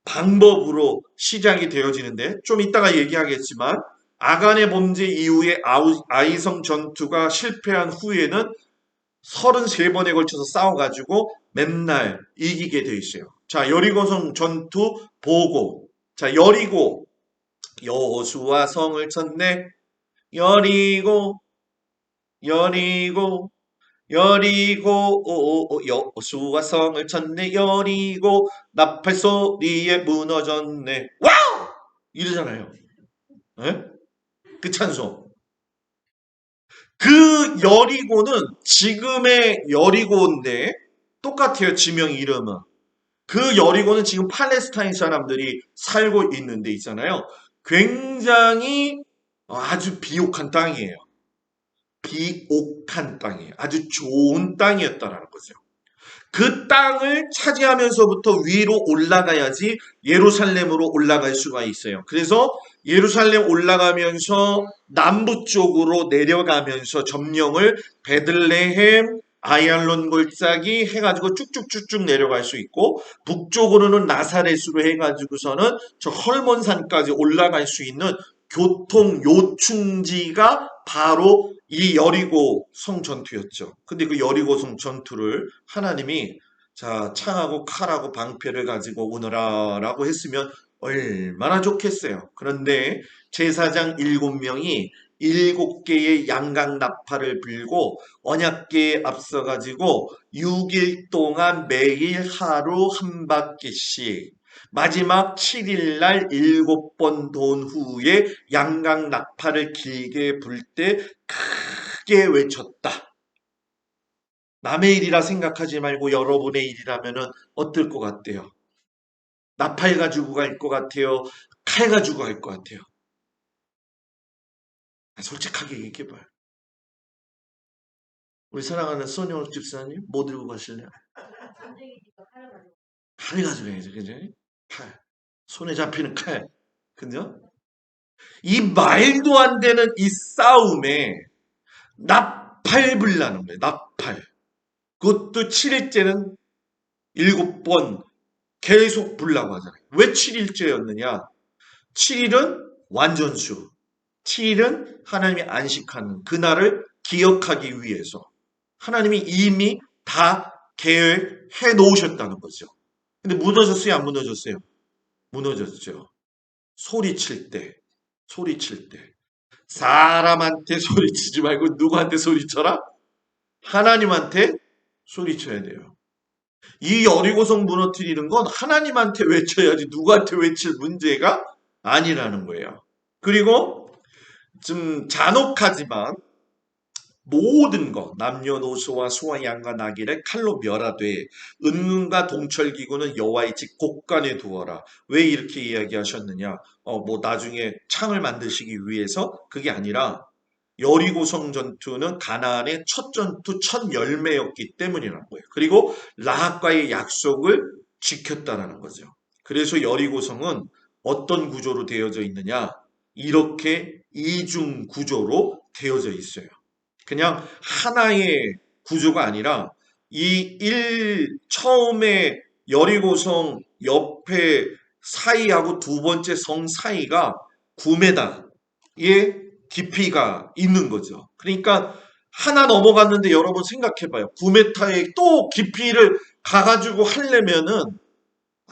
방법으로 시작이 되어지는데 좀 이따가 얘기하겠지만 아간의 범죄 이후에 아이성 전투가 실패한 후에는 33번에 걸쳐서 싸워가지고 맨날 이기게 돼 있어요. 자, 여리고성 전투 보고. 자, 여리고. 여호수아 성을 쳤네. 여리고, 여리고, 여리고, 여호수아 성을 쳤네. 여리고, 나팔 소리에 무너졌네. 와우! 이러잖아요. 네? 그 찬송. 그 여리고는 지금의 여리고인데 똑같아요. 지명 이름은. 그 여리고는 지금 팔레스타인 사람들이 살고 있는 데 있잖아요. 굉장히 아주 비옥한 땅이에요. 비옥한 땅이에요. 아주 좋은 땅이었다라는 거죠. 그 땅을 차지하면서부터 위로 올라가야지 예루살렘으로 올라갈 수가 있어요. 그래서 예루살렘 올라가면서 남부 쪽으로 내려가면서 점령을 베들레헴, 아얄론 골짜기 해가지고 쭉쭉쭉쭉 내려갈 수 있고 북쪽으로는 나사렛으로 해가지고서는 저 헐몬산까지 올라갈 수 있는 교통 요충지가 바로 이 여리고 성 전투였죠. 근데 그 여리고 성 전투를 하나님이 자 창하고 칼하고 방패를 가지고 오너라라고 했으면 얼마나 좋겠어요. 그런데 제사장 7명이 7개의 양각 나팔을 불고 언약궤에 앞서가지고 6일 동안 매일 하루 한 바퀴씩 마지막 7일날 7번 돈 후에 양각 나팔을 길게 불 때 크게 외쳤다. 남의 일이라 생각하지 말고 여러분의 일이라면 어떨 것 같아요? 나팔 가지고 갈 것 같아요? 칼 가지고 갈 것 같아요? 솔직하게 얘기해봐요. 우리 사랑하는 소녀 집사님 뭐 들고 가실래요? 칼 가지고 가야죠. 그죠? 칼. 손에 잡히는 칼. 그죠? 이 말도 안 되는 이 싸움에 나팔 불라는 거예요. 나팔. 그것도 7일째는 7번 계속 불라고 하잖아요. 왜 7일째였느냐? 7일은 완전수. 7일은 하나님이 안식하는 그날을 기억하기 위해서 하나님이 이미 다 계획해 놓으셨다는 거죠. 근데 무너졌어요? 안 무너졌어요? 무너졌죠. 소리칠 때, 소리칠 때. 사람한테 소리치지 말고 누구한테 소리쳐라? 하나님한테 소리쳐야 돼요. 이 여리고성 무너뜨리는 건 하나님한테 외쳐야지 누구한테 외칠 문제가 아니라는 거예요. 그리고 좀 잔혹하지만 모든 것 남녀노소와 소와 양과 나귀를 칼로 멸하되 은금과 동철기구는 여호와의 집 곳간에 두어라. 왜 이렇게 이야기하셨느냐? 뭐 나중에 창을 만드시기 위해서 그게 아니라 여리고성 전투는 가나안의 첫 전투 첫 열매였기 때문이라는 거예요. 그리고 라합과의 약속을 지켰다라는 거죠. 그래서 여리고성은 어떤 구조로 되어져 있느냐? 이렇게 이중 구조로 되어져 있어요. 그냥 하나의 구조가 아니라 처음에 여리고성 옆에 사이하고 두 번째 성 사이가 9m의 깊이가 있는 거죠. 그러니까 하나 넘어갔는데 여러분 생각해봐요. 9m의 또 깊이를 가가지고 하려면은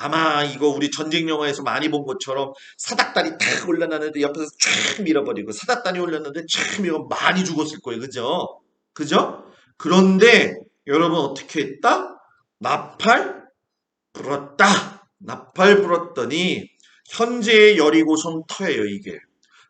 아마 이거 우리 전쟁 영화에서 많이 본 것처럼 사닥다리 탁 올라가는데 옆에서 쫙 밀어버리고 사닥다리 올렸는데 쫙 밀어 많이 죽었을 거예요. 그죠? 그죠? 그런데 여러분 어떻게 했다? 나팔 불었다. 나팔 불었더니 현재의 여리고성 터예요, 이게.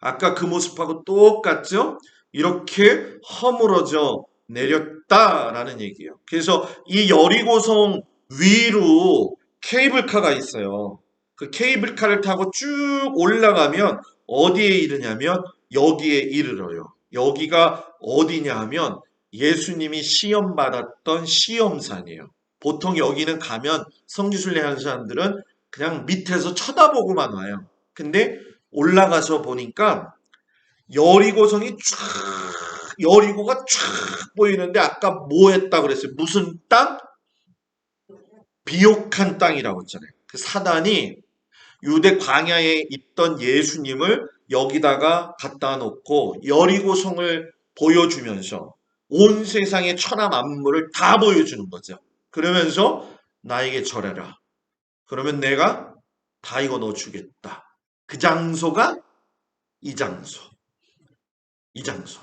아까 그 모습하고 똑같죠? 이렇게 허물어져 내렸다라는 얘기예요. 그래서 이 여리고성 위로 케이블카가 있어요. 그 케이블카를 타고 쭉 올라가면 어디에 이르냐면 여기에 이르러요. 여기가 어디냐 하면 예수님이 시험 받았던 시험산이에요. 보통 여기는 가면 성지순례 하는 사람들은 그냥 밑에서 쳐다보고만 와요. 근데 올라가서 보니까 여리고성이 여리고가 쫙 보이는데 아까 뭐 했다 그랬어요? 무슨 땅? 비옥한 땅이라고 했잖아요. 그 사단이 유대 광야에 있던 예수님을 여기다가 갖다 놓고 여리고성을 보여주면서 온 세상의 천하 만물을 다 보여주는 거죠. 그러면서 나에게 절해라. 그러면 내가 다 이거 너 주겠다. 그 장소가 이 장소. 이 장소.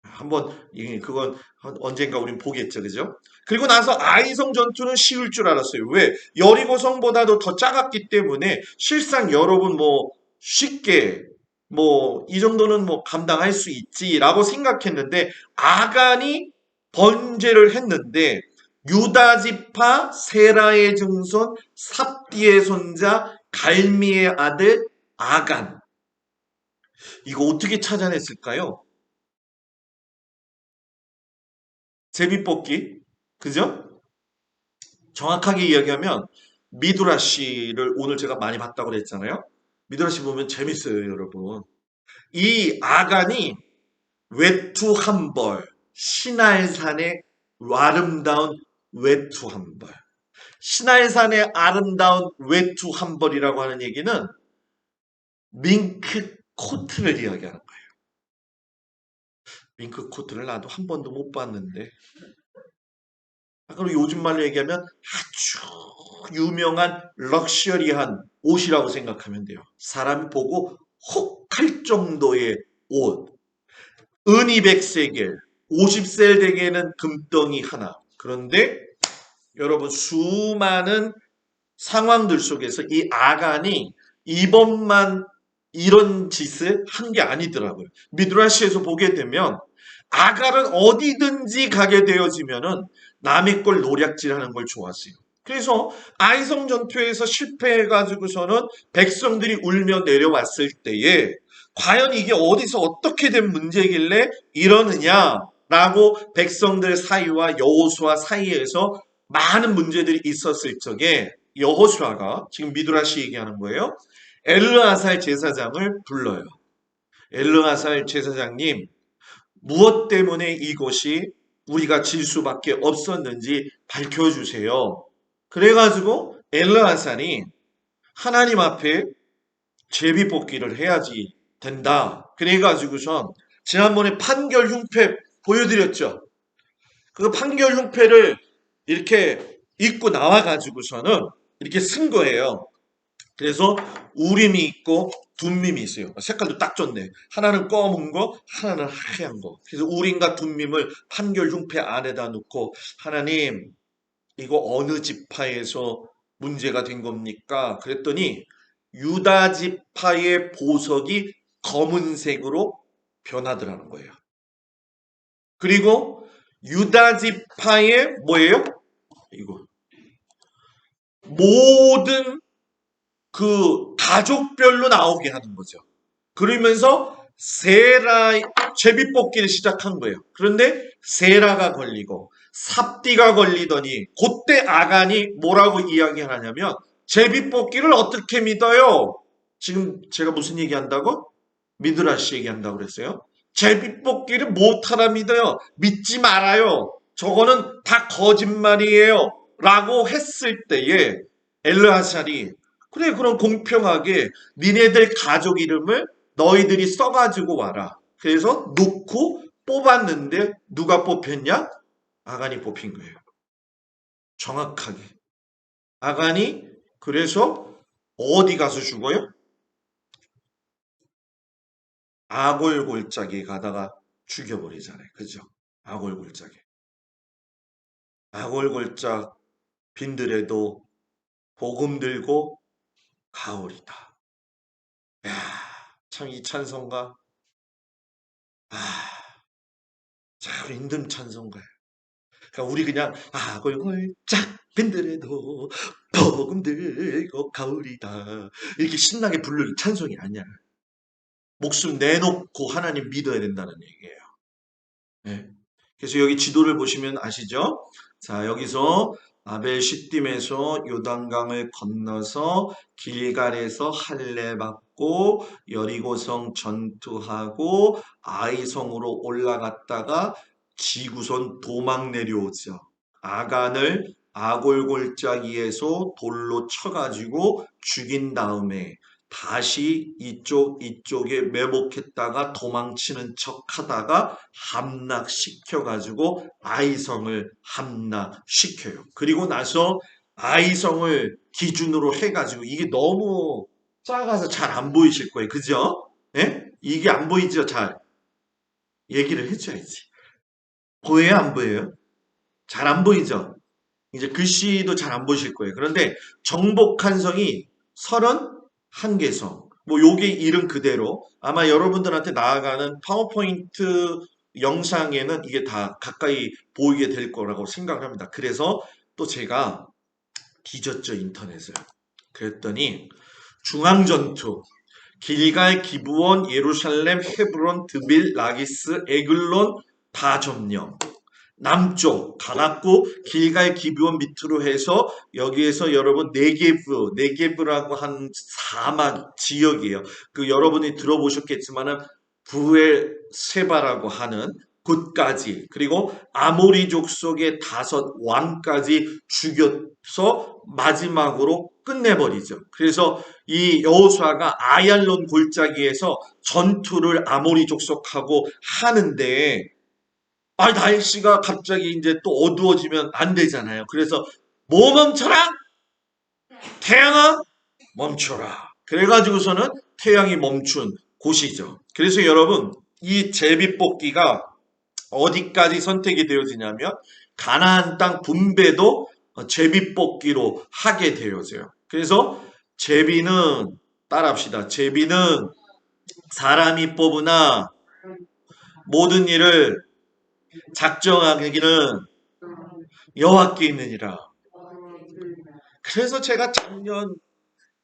한번 그건 언젠가 우린 보겠죠, 그죠? 그리고 나서 아이성 전투는 쉬울 줄 알았어요. 왜? 여리고성보다도 더 작았기 때문에 실상 여러분 뭐 쉽게 뭐 이 정도는 뭐 감당할 수 있지라고 생각했는데 아간이 번제를 했는데 유다 지파 세라의 증손 삽디의 손자 갈미의 아들 아간 이거 어떻게 찾아냈을까요? 제비뽑기. 그죠? 정확하게 이야기하면 미드라시를 오늘 제가 많이 봤다고 그랬잖아요. 미드라시 보면 재밌어요, 여러분. 이 아간이 외투 한 벌, 신할산의 아름다운 외투 한 벌. 신할산의 아름다운 외투 한 벌이라고 하는 얘기는 밍크 코트를 이야기하는 거예요. 밍크 코트를 나도 한 번도 못 봤는데 그리고 요즘 말로 얘기하면 아주 유명한 럭셔리한 옷이라고 생각하면 돼요. 사람이 보고 혹할 정도의 옷. 은이 100세겔, 50셀 되게는 금덩이 하나. 그런데 여러분 수많은 상황들 속에서 이 아간이 이번만 이런 짓을 한 게 아니더라고요. 미드라시에서 보게 되면 아갈은 어디든지 가게 되어지면은 남의 걸 노략질하는 걸 좋아하세요. 그래서 아이성 전투에서 실패해가지고서는 백성들이 울며 내려왔을 때에 과연 이게 어디서 어떻게 된 문제길래 이러느냐라고 백성들 사이와 여호수아 사이에서 많은 문제들이 있었을 적에 여호수아가 지금 미드라시 얘기하는 거예요. 엘르아살 제사장을 불러요. 엘르아살 제사장님 무엇 때문에 이것이 우리가 질 수밖에 없었는지 밝혀주세요. 그래가지고 엘르아살이 하나님 앞에 제비뽑기를 해야지 된다. 그래가지고선 지난번에 판결 흉패 보여드렸죠. 그 판결 흉패를 이렇게 입고 나와가지고서는 이렇게 쓴 거예요. 그래서 우림이 있고 둠밈이 있어요. 색깔도 딱 좋네. 하나는 검은 거, 하나는 하얀 거. 그래서 우림과 둠밈을 판결 흉패 안에다 놓고 하나님 이거 어느 지파에서 문제가 된 겁니까? 그랬더니 유다 지파의 보석이 검은색으로 변하더라는 거예요. 그리고 유다 지파의 뭐예요? 이거 모든 그 가족별로 나오게 하는 거죠. 그러면서 세라 제비뽑기를 시작한 거예요. 그런데 세라가 걸리고 삽디가 걸리더니 그때 아간이 뭐라고 이야기하냐면 제비뽑기를 어떻게 믿어요? 지금 제가 무슨 얘기한다고? 미드라시 얘기한다고 그랬어요. 제비뽑기를 못하라 믿어요. 믿지 말아요. 저거는 다 거짓말이에요. 라고 했을 때에 엘르하살이 그래 그럼 공평하게 니네들 가족 이름을 너희들이 써가지고 와라. 그래서 놓고 뽑았는데 누가 뽑혔냐? 아간이 뽑힌 거예요. 정확하게. 아간이 그래서 어디 가서 죽어요? 아골골짜기에 가다가 죽여버리잖아요. 그죠? 아골골짜기. 아골골짝 빈들에도 복음 들고 가오리다. 야, 참 이 찬송가, 아, 참 힘든 찬송가예요. 그러니까 우리 그냥 아골골짝 빈들에도 복음 들고 가오리다 이렇게 신나게 부를 찬송이 아니야. 목숨 내놓고 하나님 믿어야 된다는 얘기예요. 네. 그래서 여기 지도를 보시면 아시죠? 자, 여기서 아벨 시딤에서 요단강을 건너서 길갈에서 할례 받고 여리고성 전투하고 아이성으로 올라갔다가 지구선 도망 내려오죠. 아간을 아골골짜기에서 돌로 쳐가지고 죽인 다음에 다시 이쪽에 매복했다가 도망치는 척 하다가 함락시켜가지고 아이성을 함락시켜요. 그리고 나서 아이성을 기준으로 해가지고 이게 너무 작아서 잘 안 보이실 거예요. 그죠? 예? 이게 안 보이죠? 잘. 얘기를 해줘야지. 보여요? 안 보여요? 잘 안 보이죠? 이제 글씨도 잘 안 보실 거예요. 그런데 정복한 성이 31개성. 뭐 요게 이름 그대로 아마 여러분들한테 나아가는 파워포인트 영상에는 이게 다 가까이 보이게 될 거라고 생각합니다. 그래서 또 제가 뒤졌죠, 인터넷을. 그랬더니 중앙전투, 길갈, 기브온, 예루살렘, 헤브론, 드빌, 라기스, 에글론 다 점령. 남쪽 가납고 길갈 기브온 밑으로 해서 여기에서 여러분 네게브라고 한 사막 지역이에요. 그 여러분이 들어보셨겠지만은 부엘세바라고 하는 곳까지 그리고 아모리족 속의 5왕까지 죽여서 마지막으로 끝내버리죠. 그래서 이 여호수아가 아얄론 골짜기에서 전투를 아모리족 속하고 하는데 날씨가 갑자기 이제 또 어두워지면 안 되잖아요. 그래서 뭐 멈춰라? 태양아 멈춰라. 그래가지고서는 태양이 멈춘 곳이죠. 그래서 여러분 이 제비뽑기가 어디까지 선택이 되어지냐면 가나안 땅 분배도 제비뽑기로 하게 되어져요. 그래서 제비는 따라합시다. 제비는 사람이 뽑으나 모든 일을 작정하기는 여호와께 있느니라. 그래서 제가 작년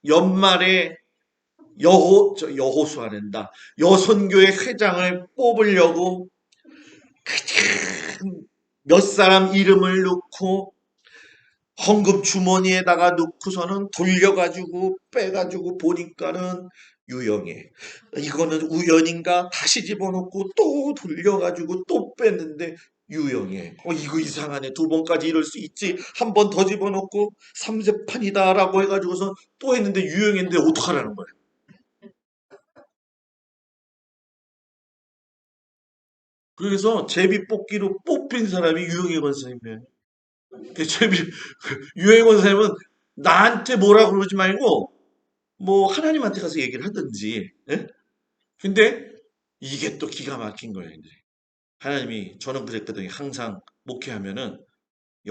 연말에 여호수아랜다. 여선교회 회장을 뽑으려고 그냥 몇 사람 이름을 넣고 헌금 주머니에다가 넣고서는 돌려가지고 빼가지고 보니까는 유형해. 이거는 우연인가? 다시 집어넣고 또 돌려가지고 또 뺐는데 유형해. 이거 이상하네. 2번까지 이럴 수 있지. 한 번 더 집어넣고 삼세판이다라고 해가지고서 또 했는데 유형인데 어떡하라는 거야. 그래서 제비뽑기로 뽑힌 사람이 유형의 권사님이에요. 제비 유형의 권사님은 나한테 뭐라고 그러지 말고 뭐 하나님한테 가서 얘기를 하든지. 예? 근데 이게 또 기가 막힌 거예요. 이제. 하나님이 저는 그랬거든요. 항상 목회하면은 이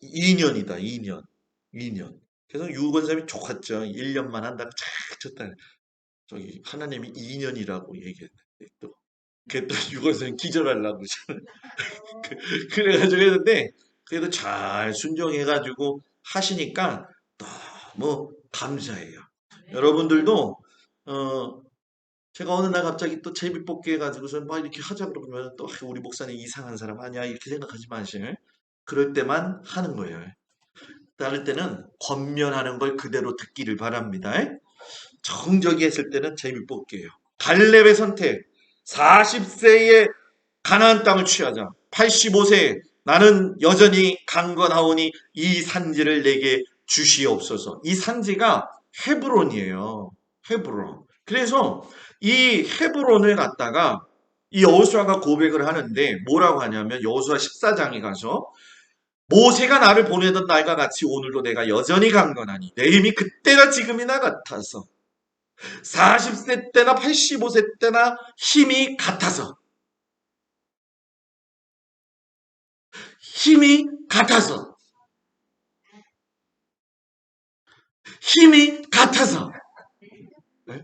2년이다. 2년. 2년. 그래서 유권사님이 좋았죠. 1년만 한다고 착 쳤다. 저기 하나님이 2년이라고 얘기했는데 또 그랬더니 유권사님 기절하려고 그러잖아요. 그래가지고 했는데 그래도 잘 순종해가지고 하시니까 너무 감사해요. 여러분들도 제가 어느 날 갑자기 또 제비뽑기 해가지고서 막 이렇게 하자 그러면 또 우리 목사님 이상한 사람 아니야 이렇게 생각하지 마실. 그럴 때만 하는 거예요. 다를 때는 권면하는 걸 그대로 듣기를 바랍니다. 정적이 했을 때는 제비뽑기예요. 갈렙의 선택. 40세에 가나안 땅을 취하자. 85세에 나는 여전히 강건하오니 이 산지를 내게 주시옵소서. 이 산지가 헤브론이에요. 헤브론. 그래서 이 헤브론을 갖다가 이 여호수아가 고백을 하는데 뭐라고 하냐면 여호수아 14장에 가서 모세가 나를 보내던 날과 같이 오늘도 내가 여전히 강건하니 내 힘이 그때나 지금이나 같아서 40세 때나 85세 때나 힘이 같아서 힘이 같아서 힘이 같아서 네?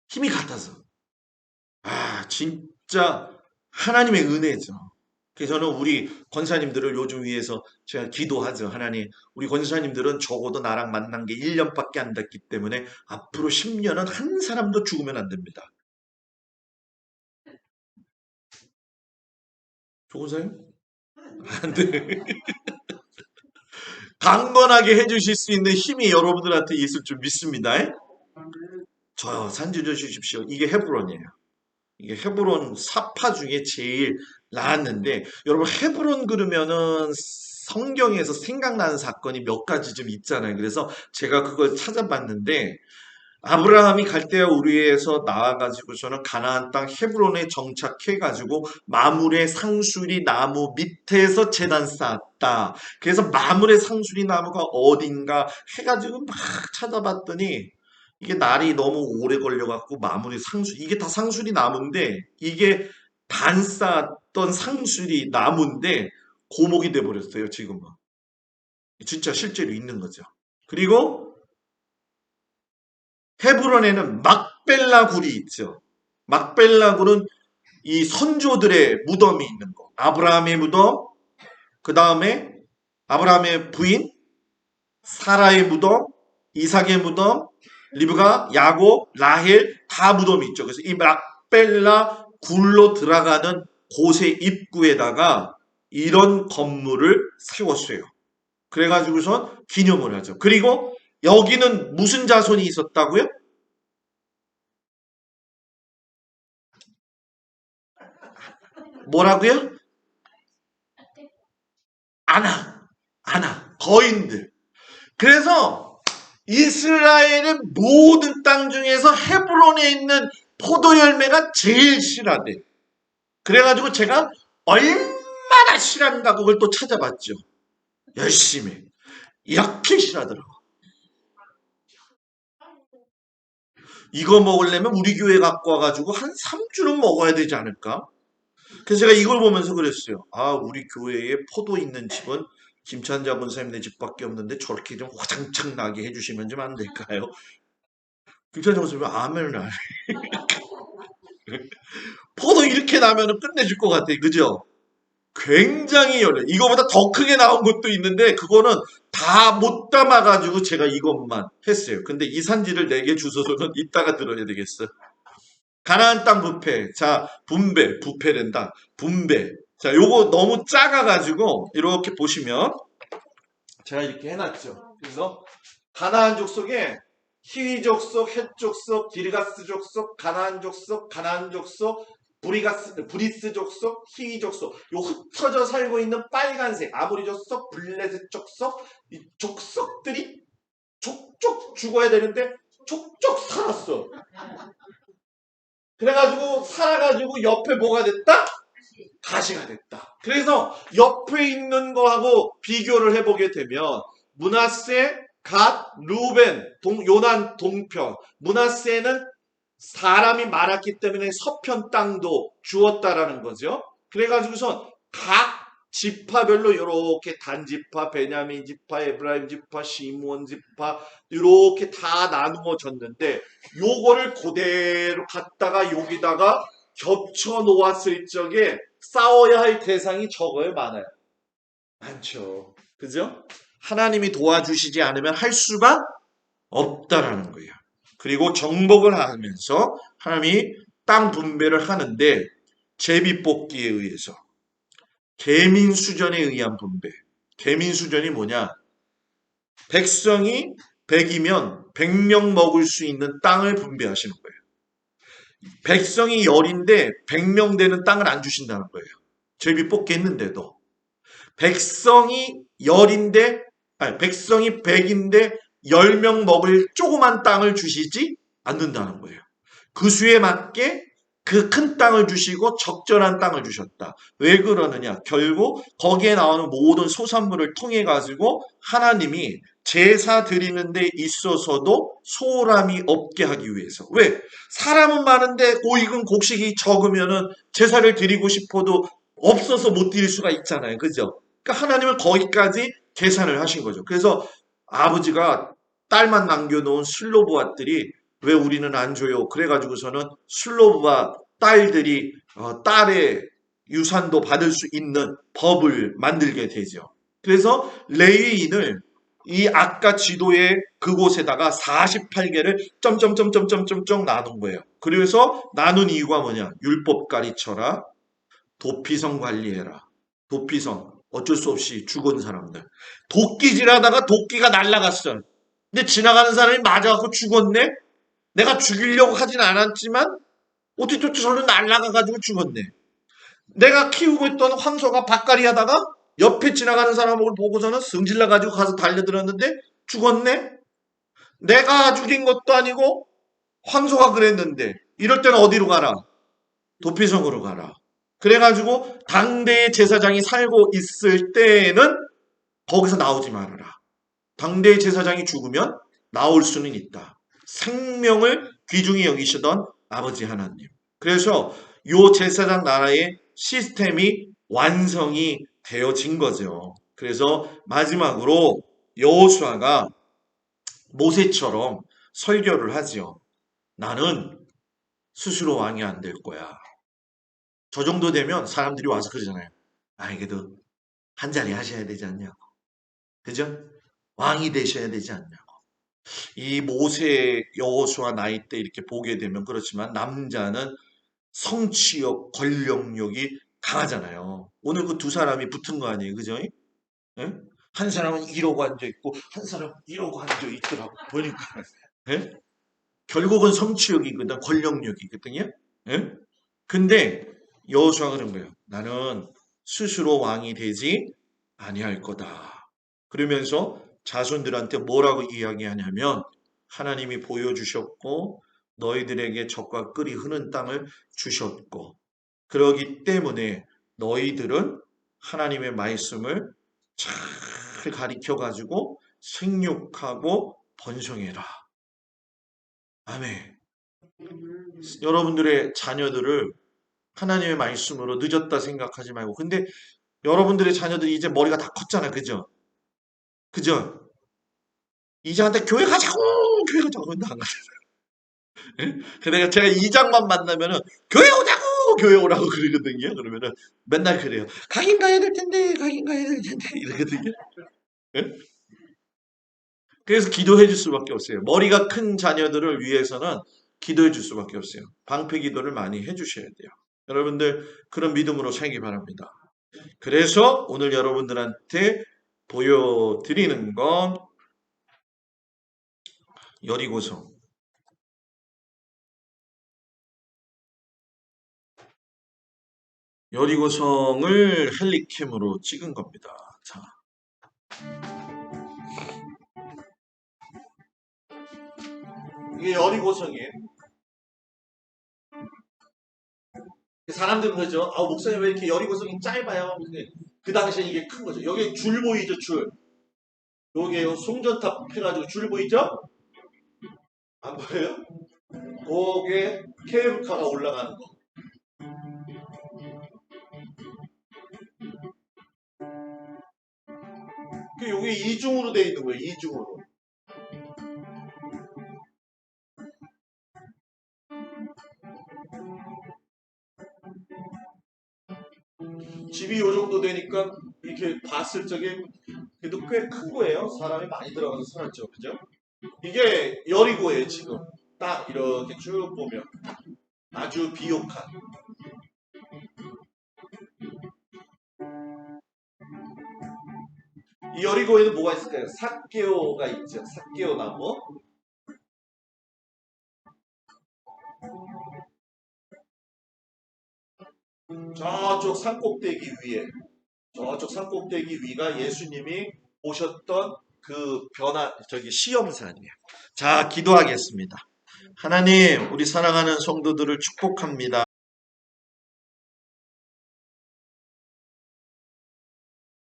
힘이 같아서 진짜 하나님의 은혜죠. 그래서 저는 우리 권사님들을 요즘 위해서 제가 기도하죠. 하나님, 우리 권사님들은 적어도 나랑 만난 게 1년밖에 안 됐기 때문에 앞으로 10년은 한 사람도 죽으면 안 됩니다. 조권사님? 안 돼. 강건하게 해주실 수 있는 힘이 여러분들한테 있을 줄 믿습니다. 저요, 산지져 주십시오. 이게 헤브론이에요. 이게 헤브론 사파 중에 제일 나았는데, 여러분 헤브론 그러면은 성경에서 생각나는 사건이 몇 가지 좀 있잖아요. 그래서 제가 그걸 찾아봤는데, 아브라함이 갈대아 우르에서 나와가지고서는 가나안 땅 헤브론에 정착해가지고 마물의 상수리 나무 밑에서 제단 쌓았다. 그래서 마물의 상수리 나무가 어딘가 해가지고 막 찾아봤더니 이게 날이 너무 오래 걸려갖고 마물의 상수리 이게 다 상수리 나무인데 이게 반 쌓았던 상수리 나무인데 고목이 돼버렸어요 지금은. 진짜 실제로 있는 거죠. 그리고 헤브론에는 막벨라 굴이 있죠. 막벨라 굴은 이 선조들의 무덤이 있는 거. 아브라함의 무덤, 그 다음에 아브라함의 부인, 사라의 무덤, 이삭의 무덤, 리브가, 야곱, 라헬 다 무덤이 있죠. 그래서 이 막벨라 굴로 들어가는 곳의 입구에다가 이런 건물을 세웠어요. 그래가지고선 기념을 하죠. 그리고 여기는 무슨 자손이 있었다고요? 뭐라고요? 아나, 거인들. 그래서 이스라엘의 모든 땅 중에서 헤브론에 있는 포도 열매가 제일 실하대. 그래가지고 제가 얼마나 실한가 그걸 또 찾아봤죠. 열심히. 이렇게 실하더라고. 이거 먹으려면 우리 교회 갖고 와가지고 한 3주는 먹어야 되지 않을까? 그래서 제가 이걸 보면서 그랬어요. 우리 교회에 포도 있는 집은 김찬자 권사님네 집밖에 없는데 저렇게 좀 화장창 나게 해주시면 좀 안 될까요? 김찬자 권사님 아멘을 안 해. 포도 이렇게 나면은 끝내줄 것 같아. 그죠? 굉장히 열려. 이거보다 더 크게 나온 것도 있는데 그거는 다 못 담아가지고 제가 이것만 했어요. 근데 이 산지를 4개 주소서는 이따가 들어야 되겠어. 가나안 땅 부패. 자, 부패된다. 분배. 자, 요거 너무 작아가지고 이렇게 보시면 제가 이렇게 해놨죠. 그래서 가나안 족속에 히위 족속, 헷 족속, 기르가스 족속, 가나안 족속, 가나안 족속, 브리스 족속, 히위 족속, 요 흩어져 살고 있는 빨간색 아모리 족속, 블레셋 족속, 이 족속들이 족족 죽어야 되는데 족족 살았어. 그래가지고 살아가지고 옆에 뭐가 됐다? 가시가 됐다. 그래서 옆에 있는 거하고 비교를 해보게 되면 므낫세, 갓, 루벤, 요난 동편. 므낫세는 사람이 많았기 때문에 서편 땅도 주었다라는 거죠. 그래가지고선 각 지파별로 이렇게 단지파, 베냐민 지파, 에브라임 지파, 시므온 지파 이렇게 다 나누어졌는데 요거를 그대로 갖다가 여기다가 겹쳐 놓았을 적에 싸워야 할 대상이 적어요, 많아요? 많죠. 그죠? 하나님이 도와주시지 않으면 할 수가 없다라는 거예요. 그리고 정복을 하면서 하나님이 땅 분배를 하는데 제비뽑기에 의해서 계민수전에 의한 분배. 계민수전이 뭐냐? 백성이 100이면 100명 먹을 수 있는 땅을 분배하시는 거예요. 백성이 10인데 100명 되는 땅을 안 주신다는 거예요. 제비뽑기 했는데도. 백성이 10인데, 백성이 100인데 10명 먹을 조그만 땅을 주시지 않는다는 거예요. 그 수에 맞게 그 큰 땅을 주시고 적절한 땅을 주셨다. 왜 그러느냐? 결국 거기에 나오는 모든 소산물을 통해 가지고 하나님이 제사 드리는 데 있어서도 소홀함이 없게 하기 위해서. 왜? 사람은 많은데 고익은 곡식이 적으면은 제사를 드리고 싶어도 없어서 못 드릴 수가 있잖아요. 그죠? 그러니까 하나님은 거기까지 계산을 하신 거죠. 그래서 아버지가 딸만 남겨놓은 슬로브앗들이 왜 우리는 안 줘요? 그래가지고서는 슬로브와 딸들이 딸의 유산도 받을 수 있는 법을 만들게 되죠. 그래서 레위인을 이 아까 지도의 그곳에다가 48개를 점점점점점점 나눈 거예요. 그래서 나눈 이유가 뭐냐? 율법 가르쳐라. 도피성 관리해라. 도피성. 어쩔 수 없이 죽은 사람들. 도끼질 하다가 도끼가 날아갔어요. 근데 지나가는 사람이 맞아갖고 죽었네? 내가 죽이려고 하진 않았지만 어떻게 저를 날아가가지고 죽었네. 내가 키우고 있던 황소가 밭갈이 하다가 옆에 지나가는 사람을 보고서는 승질나가지고 가서 달려들었는데 죽었네? 내가 죽인 것도 아니고 황소가 그랬는데 이럴 때는 어디로 가라? 도피성으로 가라. 그래가지고 당대의 제사장이 살고 있을 때에는 거기서 나오지 말아라. 당대의 제사장이 죽으면 나올 수는 있다. 생명을 귀중히 여기시던 아버지 하나님. 그래서 요 제사장 나라의 시스템이 완성이 되어진 거죠. 그래서 마지막으로 여호수아가 모세처럼 설교를 하죠. 나는 스스로 왕이 안 될 거야. 저 정도 되면 사람들이 와서 그러잖아요. 아, 그래도 한 자리 하셔야 되지 않냐고. 그죠? 왕이 되셔야 되지 않냐고. 이 모세, 여호수아 나이 때 이렇게 보게 되면 그렇지만 남자는 성취욕, 권력욕이 강하잖아요. 오늘 그 두 사람이 붙은 거 아니에요. 그죠? 예? 한 사람은 이러고 앉아있고 한 사람은 이러고 앉아있더라고. 보니까. 예? 결국은 성취욕이거든. 권력욕이거든요. 예? 근데 여호수아가 그런 거예요. 나는 스스로 왕이 되지 아니할 거다. 그러면서 자손들한테 뭐라고 이야기하냐면 하나님이 보여주셨고 너희들에게 적과 꿀이 흐는 땅을 주셨고 그러기 때문에 너희들은 하나님의 말씀을 잘 가르쳐 가지고 생육하고 번성해라. 아멘. 여러분들의 자녀들을 하나님의 말씀으로 늦었다 생각하지 말고 근데 여러분들의 자녀들이 이제 머리가 다 컸잖아. 그죠? 그죠? 이장한테 교회 가자고 교회 가자고 근데 안 가잖아요. 예? 제가 이장만 만나면은 교회 오자고 교회 오라고 그러거든요. 그러면은 맨날 그래요. 가긴 가야 될 텐데 가긴 가야 될 텐데 이러거든요. 예? 그래서 기도해 줄 수밖에 없어요. 머리가 큰 자녀들을 위해서는 기도해 줄 수밖에 없어요. 방패 기도를 많이 해 주셔야 돼요. 여러분들 그런 믿음으로 살기 바랍니다. 그래서 오늘 여러분들한테 보여드리는 건 여리고성. 여리고성을 헬리캠으로 찍은 겁니다. 자, 이게 여리고성이에요. 사람들은 그러죠. 아, 목사님 왜 이렇게 여리고성이 짧아요? 근데 그 당시에 이게 큰 거죠. 여기 줄 보이죠, 줄. 여기 송전탑 해가지고 줄 보이죠? 안 보여요? 거기에 케이블카가 올라가는 거. 그 여기 이중으로 돼 있는 거예요. 이중으로. 집이 요 정도 되니까 이렇게 봤을 적에 그래도 꽤 큰 거예요. 사람이 많이 들어가서 살았죠. 그죠? 이게 여리고예요, 지금. 딱 이렇게 쭉 보면. 아주 비옥한. 이 여리고에는 뭐가 있을까요? 삭개오가 있죠. 삭개오 나무. 저쪽 산꼭대기 위에. 저쪽 산꼭대기 위가 예수님이 오셨던 그 저기 시험산이에요. 자, 기도하겠습니다. 하나님, 우리 사랑하는 성도들을 축복합니다.